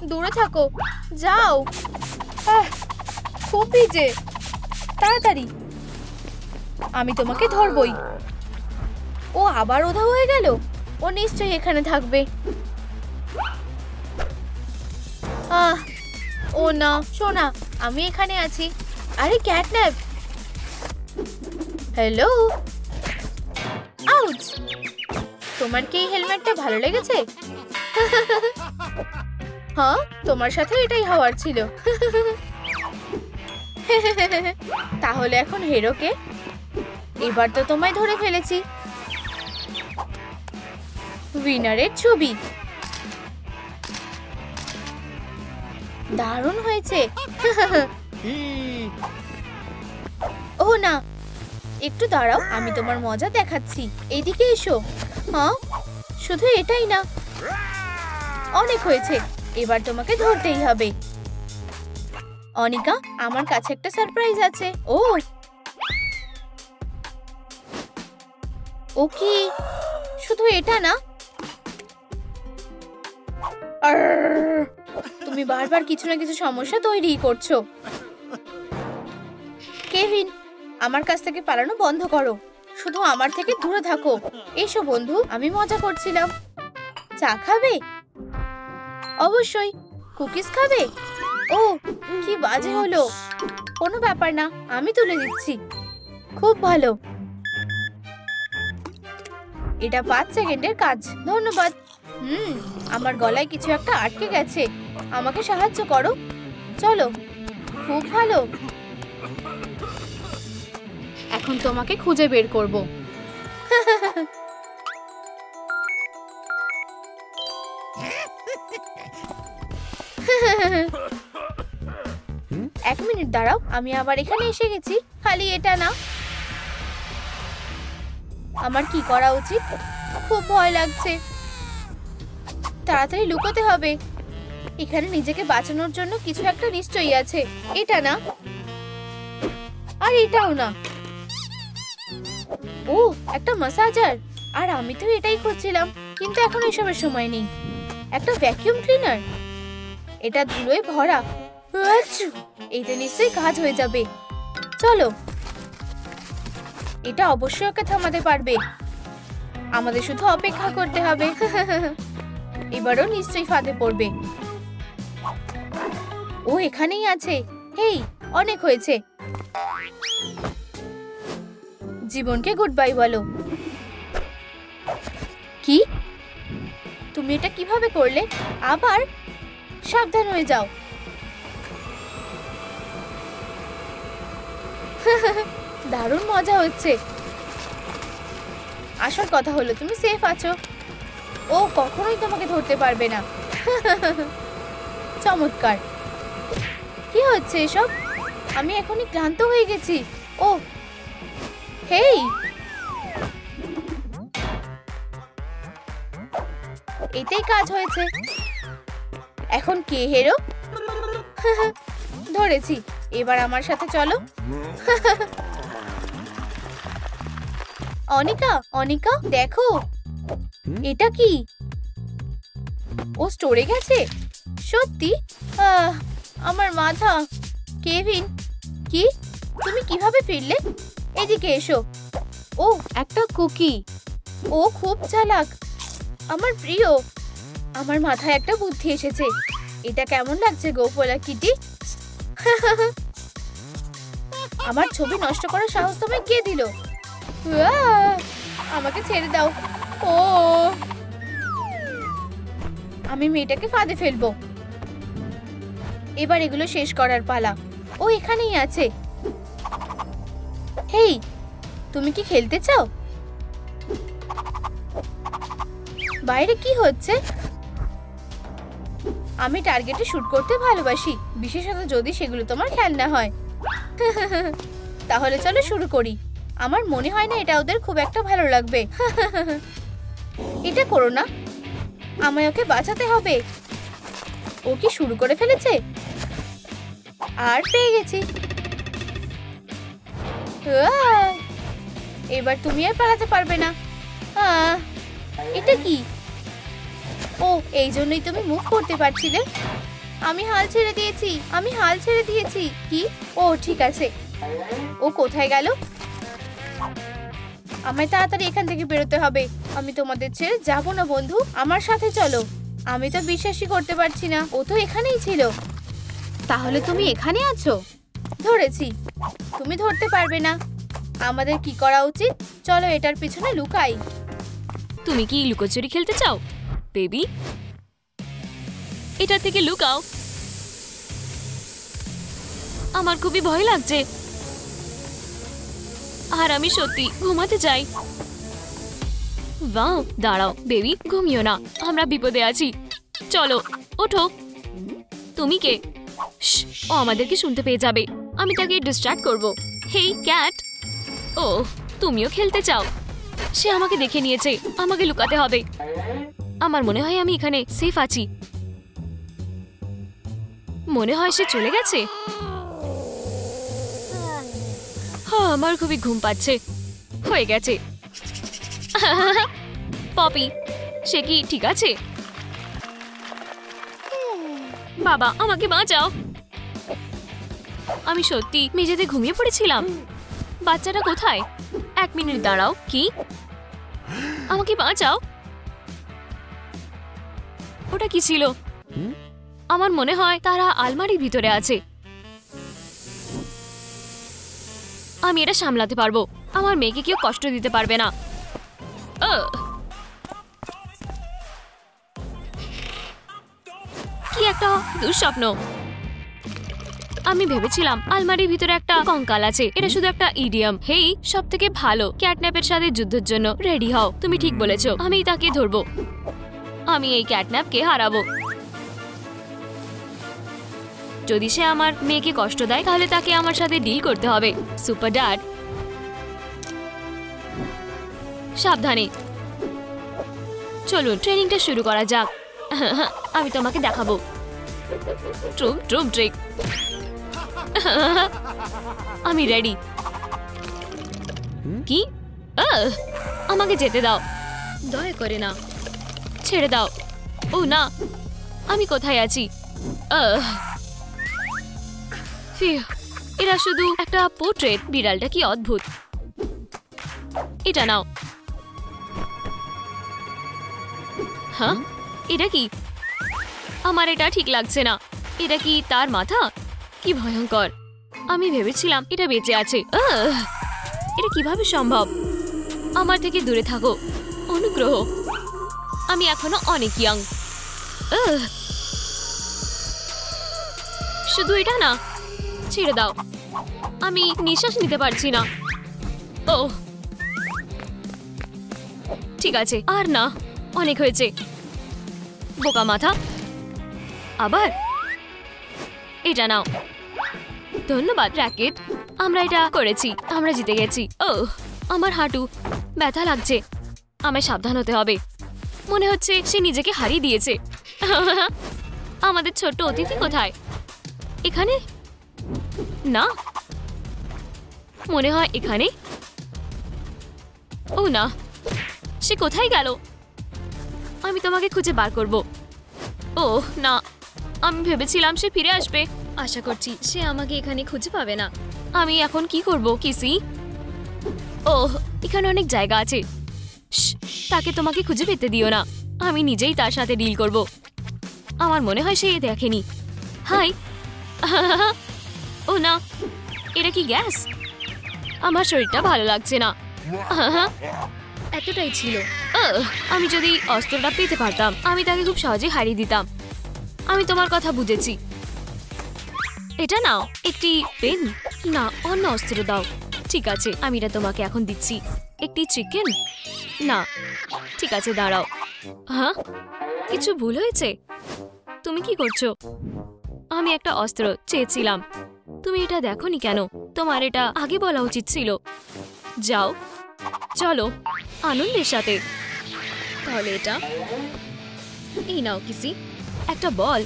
দূরে থাকো, যাও। খুব ভিজে। তাড়াতাড়ি, আমি তোমাকে ধরবই। ও আবার উধাও হয়ে গেল। ও নিশ্চয়ই এখানে থাকবে। ও না, সোনা, আমি এখানে আছি। আরে ক্যাটন্যাপ। হ্যালো। আউচ। তোমার কি এই হেলমেটটা ভালো লেগেছে? হ্যাঁ, তোমার সাথে এটাই হওয়ার ছিল। তাহলে এখন হিরোকে? এবার তো তোমায় ধরে ফেলেছি। উইনারের ছবি। দারুণ হয়েছে। ও না, একটু দাঁড়াও, আমি তোমার মজা দেখাচ্ছি। এইদিকে এসো। হ্যাঁ, শুধু এটাই না, অনেক হয়েছে। এবার তোমাকে ধরতেই হবে। অনিকা, আমার কাছে একটা সারপ্রাইজ আছে। ও কি শুধু এটা না? আর্র! তুমি বারবার কিছু না কিছু সমস্যা তৈরি করছো। কেভিন, আমার কাছ থেকে পালানো বন্ধ করো। শুধু আমার থেকে দূরে থাকো। এসো বন্ধু, আমি মজা করছিলাম। চা খাবে? অবশ্যই। কুকিজ খাবে? ও, কি বাজে হলো। কোনো ব্যাপার না, আমি তুলে দিচ্ছি। খুব ভালো। এটা 5 সেকেন্ডের কাজ। ধন্যবাদ। আমার গলায় কিছু একটা আটকে গেছে। আমাকে সাহায্য করো। চলো। খুব ভালো। এখন তোমাকে খুঁজে বের করব। এক মিনিট দাঁড়াও, আমি আবার এখানে এসে গেছি। খালি এটা না। আমার কি করা উচিত? খুব ভয় লাগছে। তাড়াতাড়ি লুকোতে হবে। এখানে নিজেকে বাঁচানোর জন্য কিছু একটা নিশ্চয়ই আছে। এটা না, আর এটাও না। ও, একটা ম্যাসাজার। আর আমি তো এটাই খুঁজছিলাম, কিন্তু এখন এসবের সময় নেই। একটা ভ্যাকুয়াম ক্লিনার। এটা ধুলোয় ভরা। আচ্ছু! এইটা নিশ্চয়ই কাজ হয়ে যাবে। চলো। এটা অবশ্যই ওকে থামাতে পারবে। আমাদের শুধু অপেক্ষা করতে হবে। এবারও নিশ্চয়ই ফাঁদে পড়বে। ও এখানেই আছে। হেই, অনেক হয়েছে। জীবনকে গুড বাই বলো। কি? তুমি এটা কিভাবে করলে? আবার? সাবধান হয়ে যাও। দারুণ মজা হচ্ছে। আসল কথা হলো তুমি সেফ আছো। ও কখনোই তোমাকে ধরতে পারবে না। চমৎকার। কি হচ্ছে এসব? আমি এখনই ক্লান্ত হয়ে গেছি। ও হেই, এতেই কাজ হয়েছে। এখন কে হেরো? ধরেছি। এবার আমার সাথে চলো। অনিকা, অনিকা দেখো। এটা কি? ও স্টোরে গেছে? সত্যি? আমার মাথা। কেভিন, কি? তুমি কিভাবে ফিরলে? এদিকে এসো। ও, একটা কুকি। ও খুব চালাক। আমার প্রিয়। আমার মাথায় একটা বুদ্ধি এসেছে। এটা কেমন লাগছে গো পোলা কিটি? আমার ছবি নষ্ট করার সাহস তোমায় কে দিল? আমাকে ছেড়ে দাও। ও, আমি মেয়েটাকে ফাঁদে ফেলবো। এবার এগুলো শেষ করার পালা। ও এখানেই আছে। হেই, তুমি কি খেলতে চাও? বাইরে কি হচ্ছে? আমি টার্গেটে শুট করতে ভালোবাসি, বিশেষত যদি সেগুলো তোমার খেলনা হয়। তাহলে চলো শুরু করি। আমার মনে হয় না এটা ওদের খুব একটা ভালো লাগবে। এটা করো না। আমায় ওকে বাঁচাতে হবে। ও কি শুরু করে ফেলেছে? আর পেয়ে গেছি। এবার তুমি আর পালাতে পারবে না। এটা কি? ও, এই জন্যই তুমি মুভ করতে পারছিলে। আমি হাল ছেড়ে দিয়েছি। আমি হাল ছেড়ে দিয়েছি। কি? ও ঠিক আছে। ও কোথায় গেল? আমায় তাড়াতাড়ি এখান থেকে বেরোতে হবে। আমি তোমাদের ছেড়ে যাব না বন্ধু। আমার সাথে চলো। আমি তো বিশ্বাসই করতে পারছি না। ও তো এখানেই ছিল। তাহলে তুমি এখানে আছো? ধরেছি। তুমি ধরতে পারবে না। আমাদের কি করা উচিত? চলো এটার পিছনে লুকাই। তুমি কি লুকোচুরি খেলতে চাও বেবি? এটা থেকে লুকাও। আমার খুবই ভয় লাগছে আর আমি সত্যি ঘুমাতে চাই। বাহ, দাঁড়াও বেবি, ঘুমিও না। আমরা বিপদে আছি। চলো ওঠো। তুমি কে? ও আমাদেরকে শুনতে পেয়ে যাবে। আমি তাকে ডিস্ট্র্যাক্ট করব। হেই ক্যাট। ও, তুমিও খেলতে চাও? সে আমাকে দেখে নিয়েছে। আমাকে লুকাতে হবে। আমার মনে হয় আমি এখানে সেফ আছি। মনে হয় সে চলে গেছে। আমার খুবই ঘুম পাচ্ছে। হয়ে গেছে। পপি, সে কি ঠিক আছে? বাবা আমাকে বাঁচাও। আমি সত্যি মেঝেতে ঘুমিয়ে পড়েছিলাম। বাচ্চাটা কোথায়? 1 মিনিট দাঁড়াও। কি? আমাকে বাঁচাও। ওটা কি ছিল? আমার মনে হয় তারা আলমারির ভিতরে আছে। আমি এটা সামলাতে পারবো। আমার মেয়েকে কেউ কষ্ট দিতে পারবে না। কি একটা দুঃস্বপ্ন। আমি ভেবেছিলাম আলমারির ভিতরে একটা কঙ্কাল আছে। এটা শুধু একটা ইডিয়াম। হেই, সবথেকে ভালো ক্যাটন্যাপের সাথে যুদ্ধের জন্য রেডি হও। তুমি ঠিক বলেছো, আমি তাকে ধরবো। আমি এই ক্যাটন্যাপকে হারাবো। যদি সে আমার মেয়েকে কষ্ট দেয় তাহলে তাকে আমার সাথে ডিল করতে হবে। সুপার ড্যাড, সাবধানে। চলুন ট্রেনিংটা শুরু করা যাক। আমি তোমাকে দেখাবো ট্রুম ট্রুম ট্রিক। আমি রেডি। কি? আমাকে যেতে দাও, দয়া করে না। ছেড়ে দাও। ও না, আমি কোথায় আছি? এরা শুধু একটা পোর্ট্রেট। বিড়ালটা কি অদ্ভুত। এটা নাও। হ্যাঁ, এটা কি? আমার এটা ঠিক লাগছে না। এটা কি তার মাথা? কি ভয়ঙ্কর। আমি ভেবেছিলাম এটা বেঁচে আছে। এটা কিভাবে সম্ভব? আমার থেকে দূরে থাকো, অনুগ্রহ। আমি এখনো অনেক ইয়াং। শুধু এটা না, ছেড়ে দাও। আমি নিঃশ্বাস নিতে পারছি না। ও ঠিক আছে, আর না, অনেক হয়েছে। বোকা মাথা। আবার এটা নাও। ধন্যবাদ র্যাকেট। আমরা এটা করেছি। আমরা জিতে গেছি। ও আমার হাঁটু ব্যথা লাগছে। আমায় সাবধান হতে হবে। মনে হচ্ছে সে নিজেকে হারিয়ে দিয়েছে। আমাদের ছোট্ট অতিথি কোথায়? এখানে না, মনে হয় এখানে। ও না, সে কোথায় গেল? আমি তোমাকে খুঁজে বার করব। ও না, আমি ভেবেছিলাম সে ফিরে আসবে। আশা করছি সে আমাকে এখানে খুঁজে পাবে না। আমি এখন কি করব কিসি? ও এখানে অনেক জায়গা আছে। তাকে তোমাকে খুঁজে পেতে দিও না। আমি নিজেই তার সাথে ডিল করব। আমার মনে হয় সে দেখেনি। হাই। ও না, এটা কি গ্যাস? আমার শরীরটা ভালো লাগছে না। এতটাই ছিল। আমি যদি অস্ত্রটা পেতে পারতাম আমি তাকে খুব সহজে হারিয়ে দিতাম। আমি তোমার কথা বুঝেছি। এটা নাও, একটি পেন। না, অন্য অস্ত্র দাও। ঠিক আছে, আমি এটা তোমাকে এখন দিচ্ছি। একটি চিকেন। না, ঠিক আছে, দাঁড়াও। হ্যাঁ, কিছু ভুল হয়েছে? তুমি কি করছো? আমি একটা অস্ত্র চেয়েছিলাম। তুমি এটা দেখোনি কেন? তোমার এটা আগে বলা উচিত ছিল। যাও, চলো আনন্দের সাথে। তাহলে এটা এই নাও কিসি, একটা বল।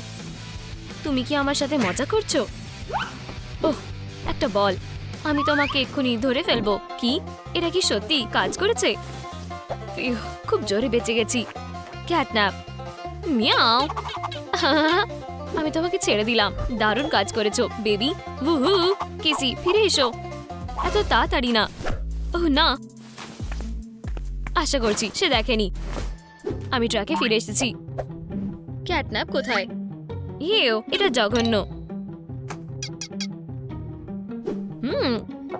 তুমি কি আমার সাথে মজা করছো? ওহ, একটা বল। আমি তোমাকে এক্ষুনি ধরে ফেলবো। কি এটা কি সত্যি কাজ করেছে? খুব জোরে বেঁচে গেছি। ক্যাটন্যাপ। মিয়াও। আমি তোমাকে ছেড়ে দিলাম। দারুণ কাজ করেছো বেবি। উহু, কিসি ফিরে এসো। এত তাড়াতাড়ি না। ওহ না, আশা করছি সে দেখেনি। আমি ট্রাকে ফিরে এসেছি। ক্যাটন্যাপ কোথায়? ইয়েও, এটা জঘন্য।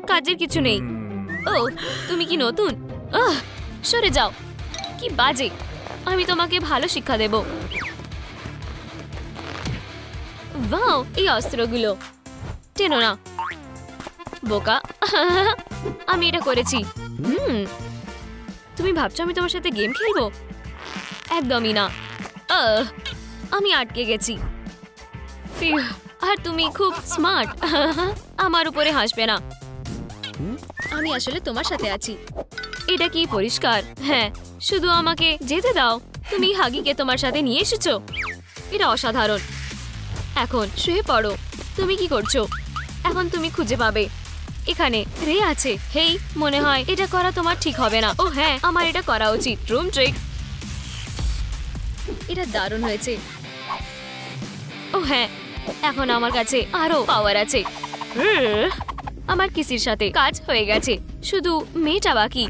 কাজের কিছু নেই। ও তুমি কি নতুন? সরে যাও। কি বাজে। আমি তোমাকে ভালো শিক্ষা দেব। ওয়াও, এই অস্ত্রগুলো টেনো না, বোকা। আমি এটা করেছি। তুমি ভাবছো আমি তোমার সাথে গেম খেলবো? একদমই না। আমি আটকে গেছি। আর তুমি খুব স্মার্ট। আমার উপরে হাসবে না। আমি আসলে তোমার সাথে আছি। এটা কি পরিষ্কার? হ্যাঁ, শুধু আমাকে যেতে দাও। তুমি হাগিকে তোমার সাথে নিয়ে এসেছো। এটা অসাধারণ। এখন শুয়ে পড়ো। তুমি কি করছো? এখন তুমি খুঁজে পাবে। এখানে রে আছে। হেই, মনে হয় এটা করা তোমার ঠিক হবে না। ও হ্যাঁ, আমার এটা করা উচিত। Room trick. এটা দারুণ হয়েছে। ও ও হ্যাঁ, এখন আমার কাছে আরো পাওয়ার আছে। আমার কিসির সাথে কাজ হয়ে গেছে, শুধু মেয়েটা বাকি।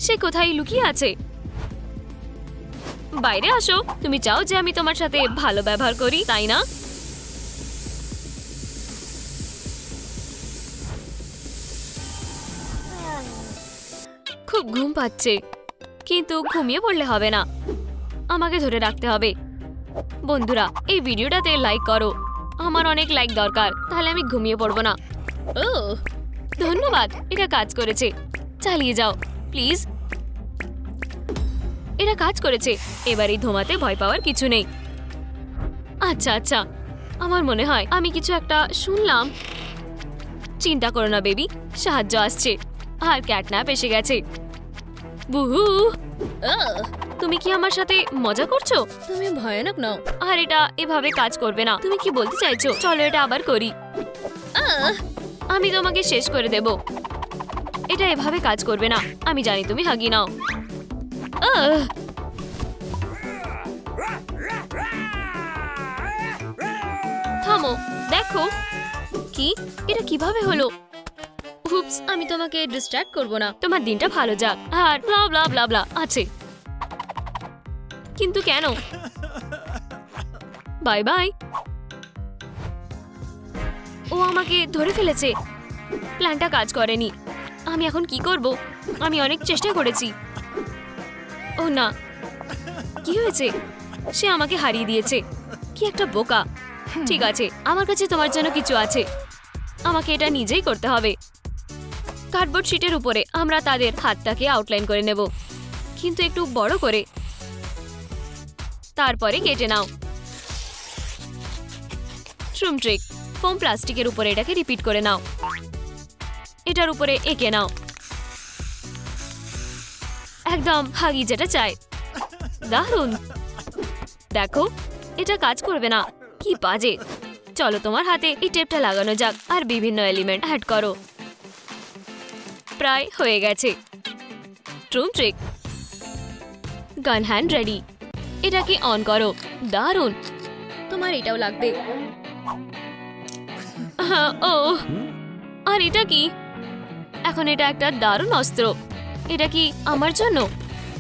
সে কোথায় লুকিয়ে আছে? বাইরে আসো। তুমি চাও যে আমি তোমার সাথে ভালো ব্যবহার করি, তাই না? খুব ঘুম পাচ্ছে, কিন্তু ঘুমিয়ে পড়লে হবে না, আমাকে ধরে রাখতে হবে। বন্ধুরা, এই ভিডিওটাতে লাইক করো, আমার অনেক লাইক দরকার, তাহলে আমি ঘুমিয়ে পড়বো না। ও ধন্যবাদ, এটা কাজ করেছে। চালিয়ে যাও প্লিজ। এটা কাজ করেছে। এবার এই ধোঁয়াতে ভয় পাওয়ার কিছু নেই। আচ্ছা আচ্ছা, আমার মনে হয় আমি কিছু একটা শুনলাম। চিন্তা করো না বেবি, সাহায্য আসছে। আর ক্যাটন্যাপ এসে গেছে। বুহু, তুমি কি আমার সাথে মজা করছো? তুমি ভয়ানক নও। আর এটা এভাবে কাজ করবে না। তুমি কি বলতে চাইছো? চলো এটা আবার করি। আমি তোমাকে শেষ করে দেব। এটা এভাবে কাজ করবে না। আমি জানি তুমি হাগি নাও। থামো, দেখো কি এটা কিভাবে হলো। উপস, আমি তোমাকে ডিস্ট্র্যাক্ট করব না। তোমার দিনটা ভালো যাক। আর ব্লা ব্লা ব্লা ব্লা আছে, কিন্তু কেন? Bye bye. ও আমাকে ধরে ফেলেছে। প্ল্যানটা কাজ করেনি। আমি এখন কি করব? আমি অনেক চেষ্টা করেছি। ও না, কি হয়েছে? সে আমাকে হারিয়ে দিয়েছে। কি একটা বোকা। ঠিক আছে, আমার কাছে তোমার জন্য কিছু আছে। আমাকে এটা নিজেই করতে হবে। কার্ডবোর্ড শিটের উপরে আমরা তাদের হাতটাকে আউটলাইন করে নেব, কিন্তু একটু বড় করে। তারপরে কেটে নাও। ট্রুম ট্রিক, ফোম প্লাস্টিকের উপরে এটাকে রিপিট করে নাও। এটার উপরে এঁকে নাও, একদম হাগি যেটা চাই। দারুণ। দেখো, এটা কাজ করবে না। কি বাজে। চলো তোমার হাতে এই টেপটা লাগানো যাক আর বিভিন্ন এলিমেন্ট অ্যাড করো। প্রায় হয়ে গেছে। ট্রুম ট্রিক, গান হ্যান্ড রেডি। এটাকে অন করো। দারুণ। তোমার এটাও লাগবে। ও, আর এটা কি? এখন এটা একটা দারুণ অস্ত্র। এটা কি আমার জন্য?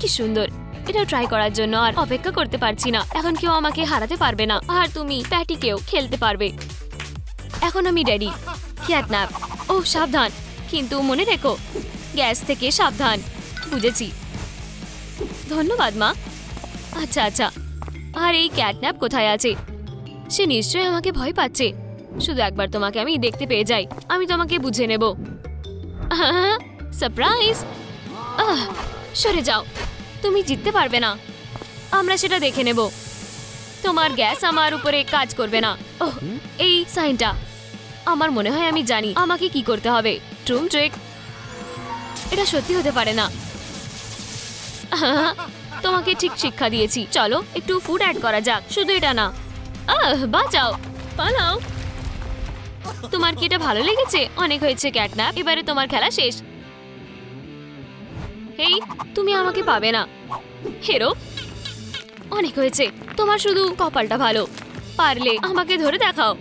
কি সুন্দর। এটা ট্রাই করার জন্য আর অপেক্ষা করতে পারছি না। এখন কেউ আমাকে হারাতে পারবে না, আর তুমি প্যাটিকেও খেলতে পারবে। এখন আমি রেডি। ক্যাটন্যাপ। ও সাবধান, কিন্তু মনে রেখো, গ্যাস থেকে সাবধান। বুঝেছি। ধন্যবাদ মা। আচ্ছা আচ্ছা, আর এই ক্যাটন্যাপ কোথায় আছে? সে নিশ্চয়ই আমাকে ভয় পাচ্ছে। শুধু একবার তোমাকে আমি দেখতে পেয়ে যাই, আমি তোমাকে বুঝে নেব। সারপ্রাইজ। সরে যাও, তুমি জিততে পারবে না। আমরা সেটা দেখে নেব। তোমার গ্যাস আমার উপরে কাজ করবে না। ওহ, এই সাইনটা আমার মনে হয় আমি জানি আমাকে কি করতে হবে। ট্রুম ট্রিক, এটা সত্যি হতে পারে না। তোমাকে ঠিক শিক্ষা দিয়েছি। চলো একটু ফুড অ্যাড করা যাক। শুধু এটা না। বাঁচাও, পালাও। তোমার কি এটা ভালো লেগেছে? অনেক হয়েছে ক্যাটন্যাপ, এবারে তোমার খেলা শেষ। হেই, তুমি আমাকে পাবে না হেরো। অনেক হয়েছে। তোমার শুধু কপালটা ভালো। পারলে আমাকে ধরে দেখাও।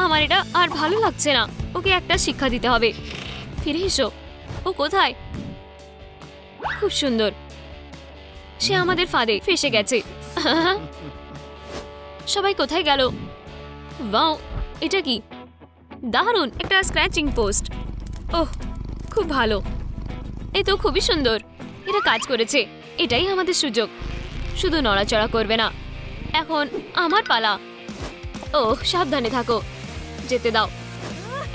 আমার এটা আর ভালো লাগছে না। ওকে একটা শিক্ষা দিতে হবে। ফিরে এসো। ও কোথায়? খুব সুন্দর। সে আমাদের ফাঁদে ফেসে গেছে। সবাই কোথায় গেল? ওয়াও, এটা কি? দারুণ, একটা স্ক্র্যাচিং পোস্ট। ওহ, খুব ভালো। এ তো খুবই সুন্দর। এটা কাজ করেছে। এটাই আমাদের সুযোগ। শুধু নড়াচড়া করবে না। এখন আমার পালা। ওহ, সাবধানে থাকো। যেতে দাও।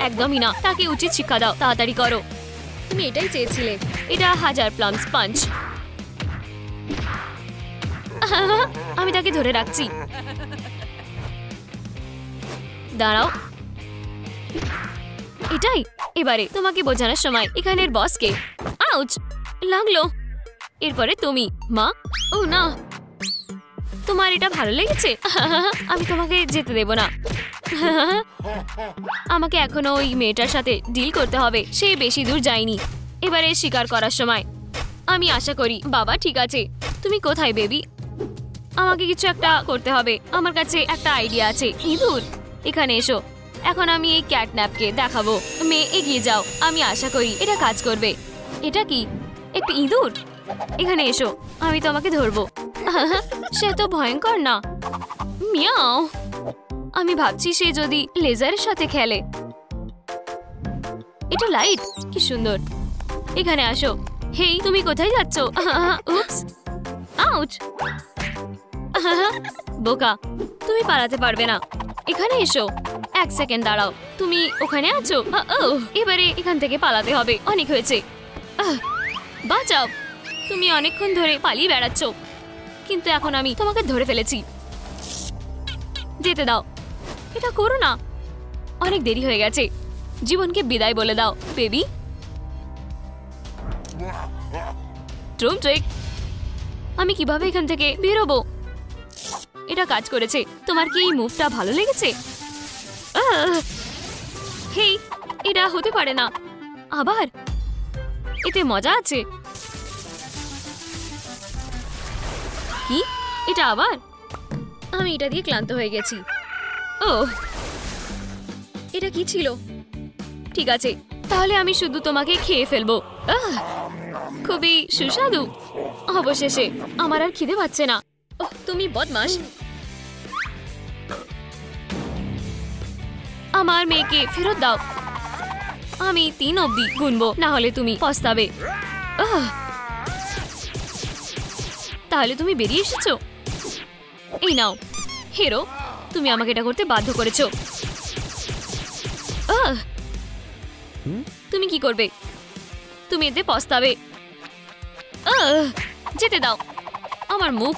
একদমই না, তাকে উচিত শিক্ষা দাও। তাড়াতাড়ি করো। তুমি এটাই চেয়েছিলে। এটা 1000 প্লামস পাঞ্চ। আমি তাকে ধরে রাখছি। দাঁড়াও। এটাই এবারে তোমাকে বোঝানোর সময়। এখানের বসকে। আউচ, লাগলো। এরপরে তুমি মা। ও না, তোমার এটা ভালো লেগেছে? আমি তোমাকে যেতে দেব না। আমাকে এখনো ওই মেয়েটার সাথে ডিল করতে হবে। সে বেশি দূর যায়নি। এবারে শিকার করার সময়। আমি আশা করি বাবা ঠিক আছে। তুমি কোথায় বেবি? আমাকে কিছু একটা করতে হবে। আমার কাছে একটা আইডিয়া আছে। ইঁদুর, এখানে এসো। এখন আমি এই ক্যাটন্যাপকে দেখাবো। মেয়ে, এগিয়ে যাও। আমি আশা করি এটা কাজ করবে। এটা কি? একটা ইঁদুর? এখানে এসো, আমি তোমাকে ধরবো। সে তো ভয়ঙ্কর না। মিয়াও। আমি ভাবছি সে যদি লেজারের সাথে খেলে। এটা লাইট, কি সুন্দর। এখানে আসো। হেই, তুমি কোথায় যাচ্ছ? উপস, আউচ। বোকা, তুমি পালাতে পারবে না। এখানে এসো। 1 সেকেন্ড দাঁড়াও। তুমি ওখানে আছো? এবারে এখান থেকে পালাতে হবে। অনেক হয়েছে। বাঁচাও। তুমি অনেকক্ষণ ধরে পালিয়ে বেড়াচ্ছ, কিন্তু এখন আমি তোমাকে ধরে ফেলেছি। যেতে দাও। এটা করো না। অনেক দেরি হয়ে গেছে। জীবনকে বিদায় বলে দাও, বেবি। ট্রুম ট্রিক। আমি কিভাবে এখান থেকে বেরোবো? এটা কাজ করেছে। তোমার কি এই মুভটা ভালো লেগেছে? হেই, এটা হতে পারে না। আবার এতে মজা আছে। কি? এটা আবার? আমি এটা দিয়ে ক্লান্ত হয়ে গেছি। ও, এটা কি ছিল? ঠিক আছে, তাহলে আমি শুধু তোমাকে খেয়ে ফেলবো। খুবই সুস্বাদু। অবশেষে আমার আর খিদে পাচ্ছে না। তুমি বদমাশ। আমার মেয়েকে ফেরত দাও। আমি 3 অবধি গুনবো, না হলে তুমি পস্তাবে। তাহলে তুমি বেরিয়ে এসেছো? এই নাও। হিরো, তুমি আমাকে এটা করতে বাধ্য করেছো। তুমি কি করবে? তুমি এতে পস্তাবে। যেতে দাও। আমার মুখ।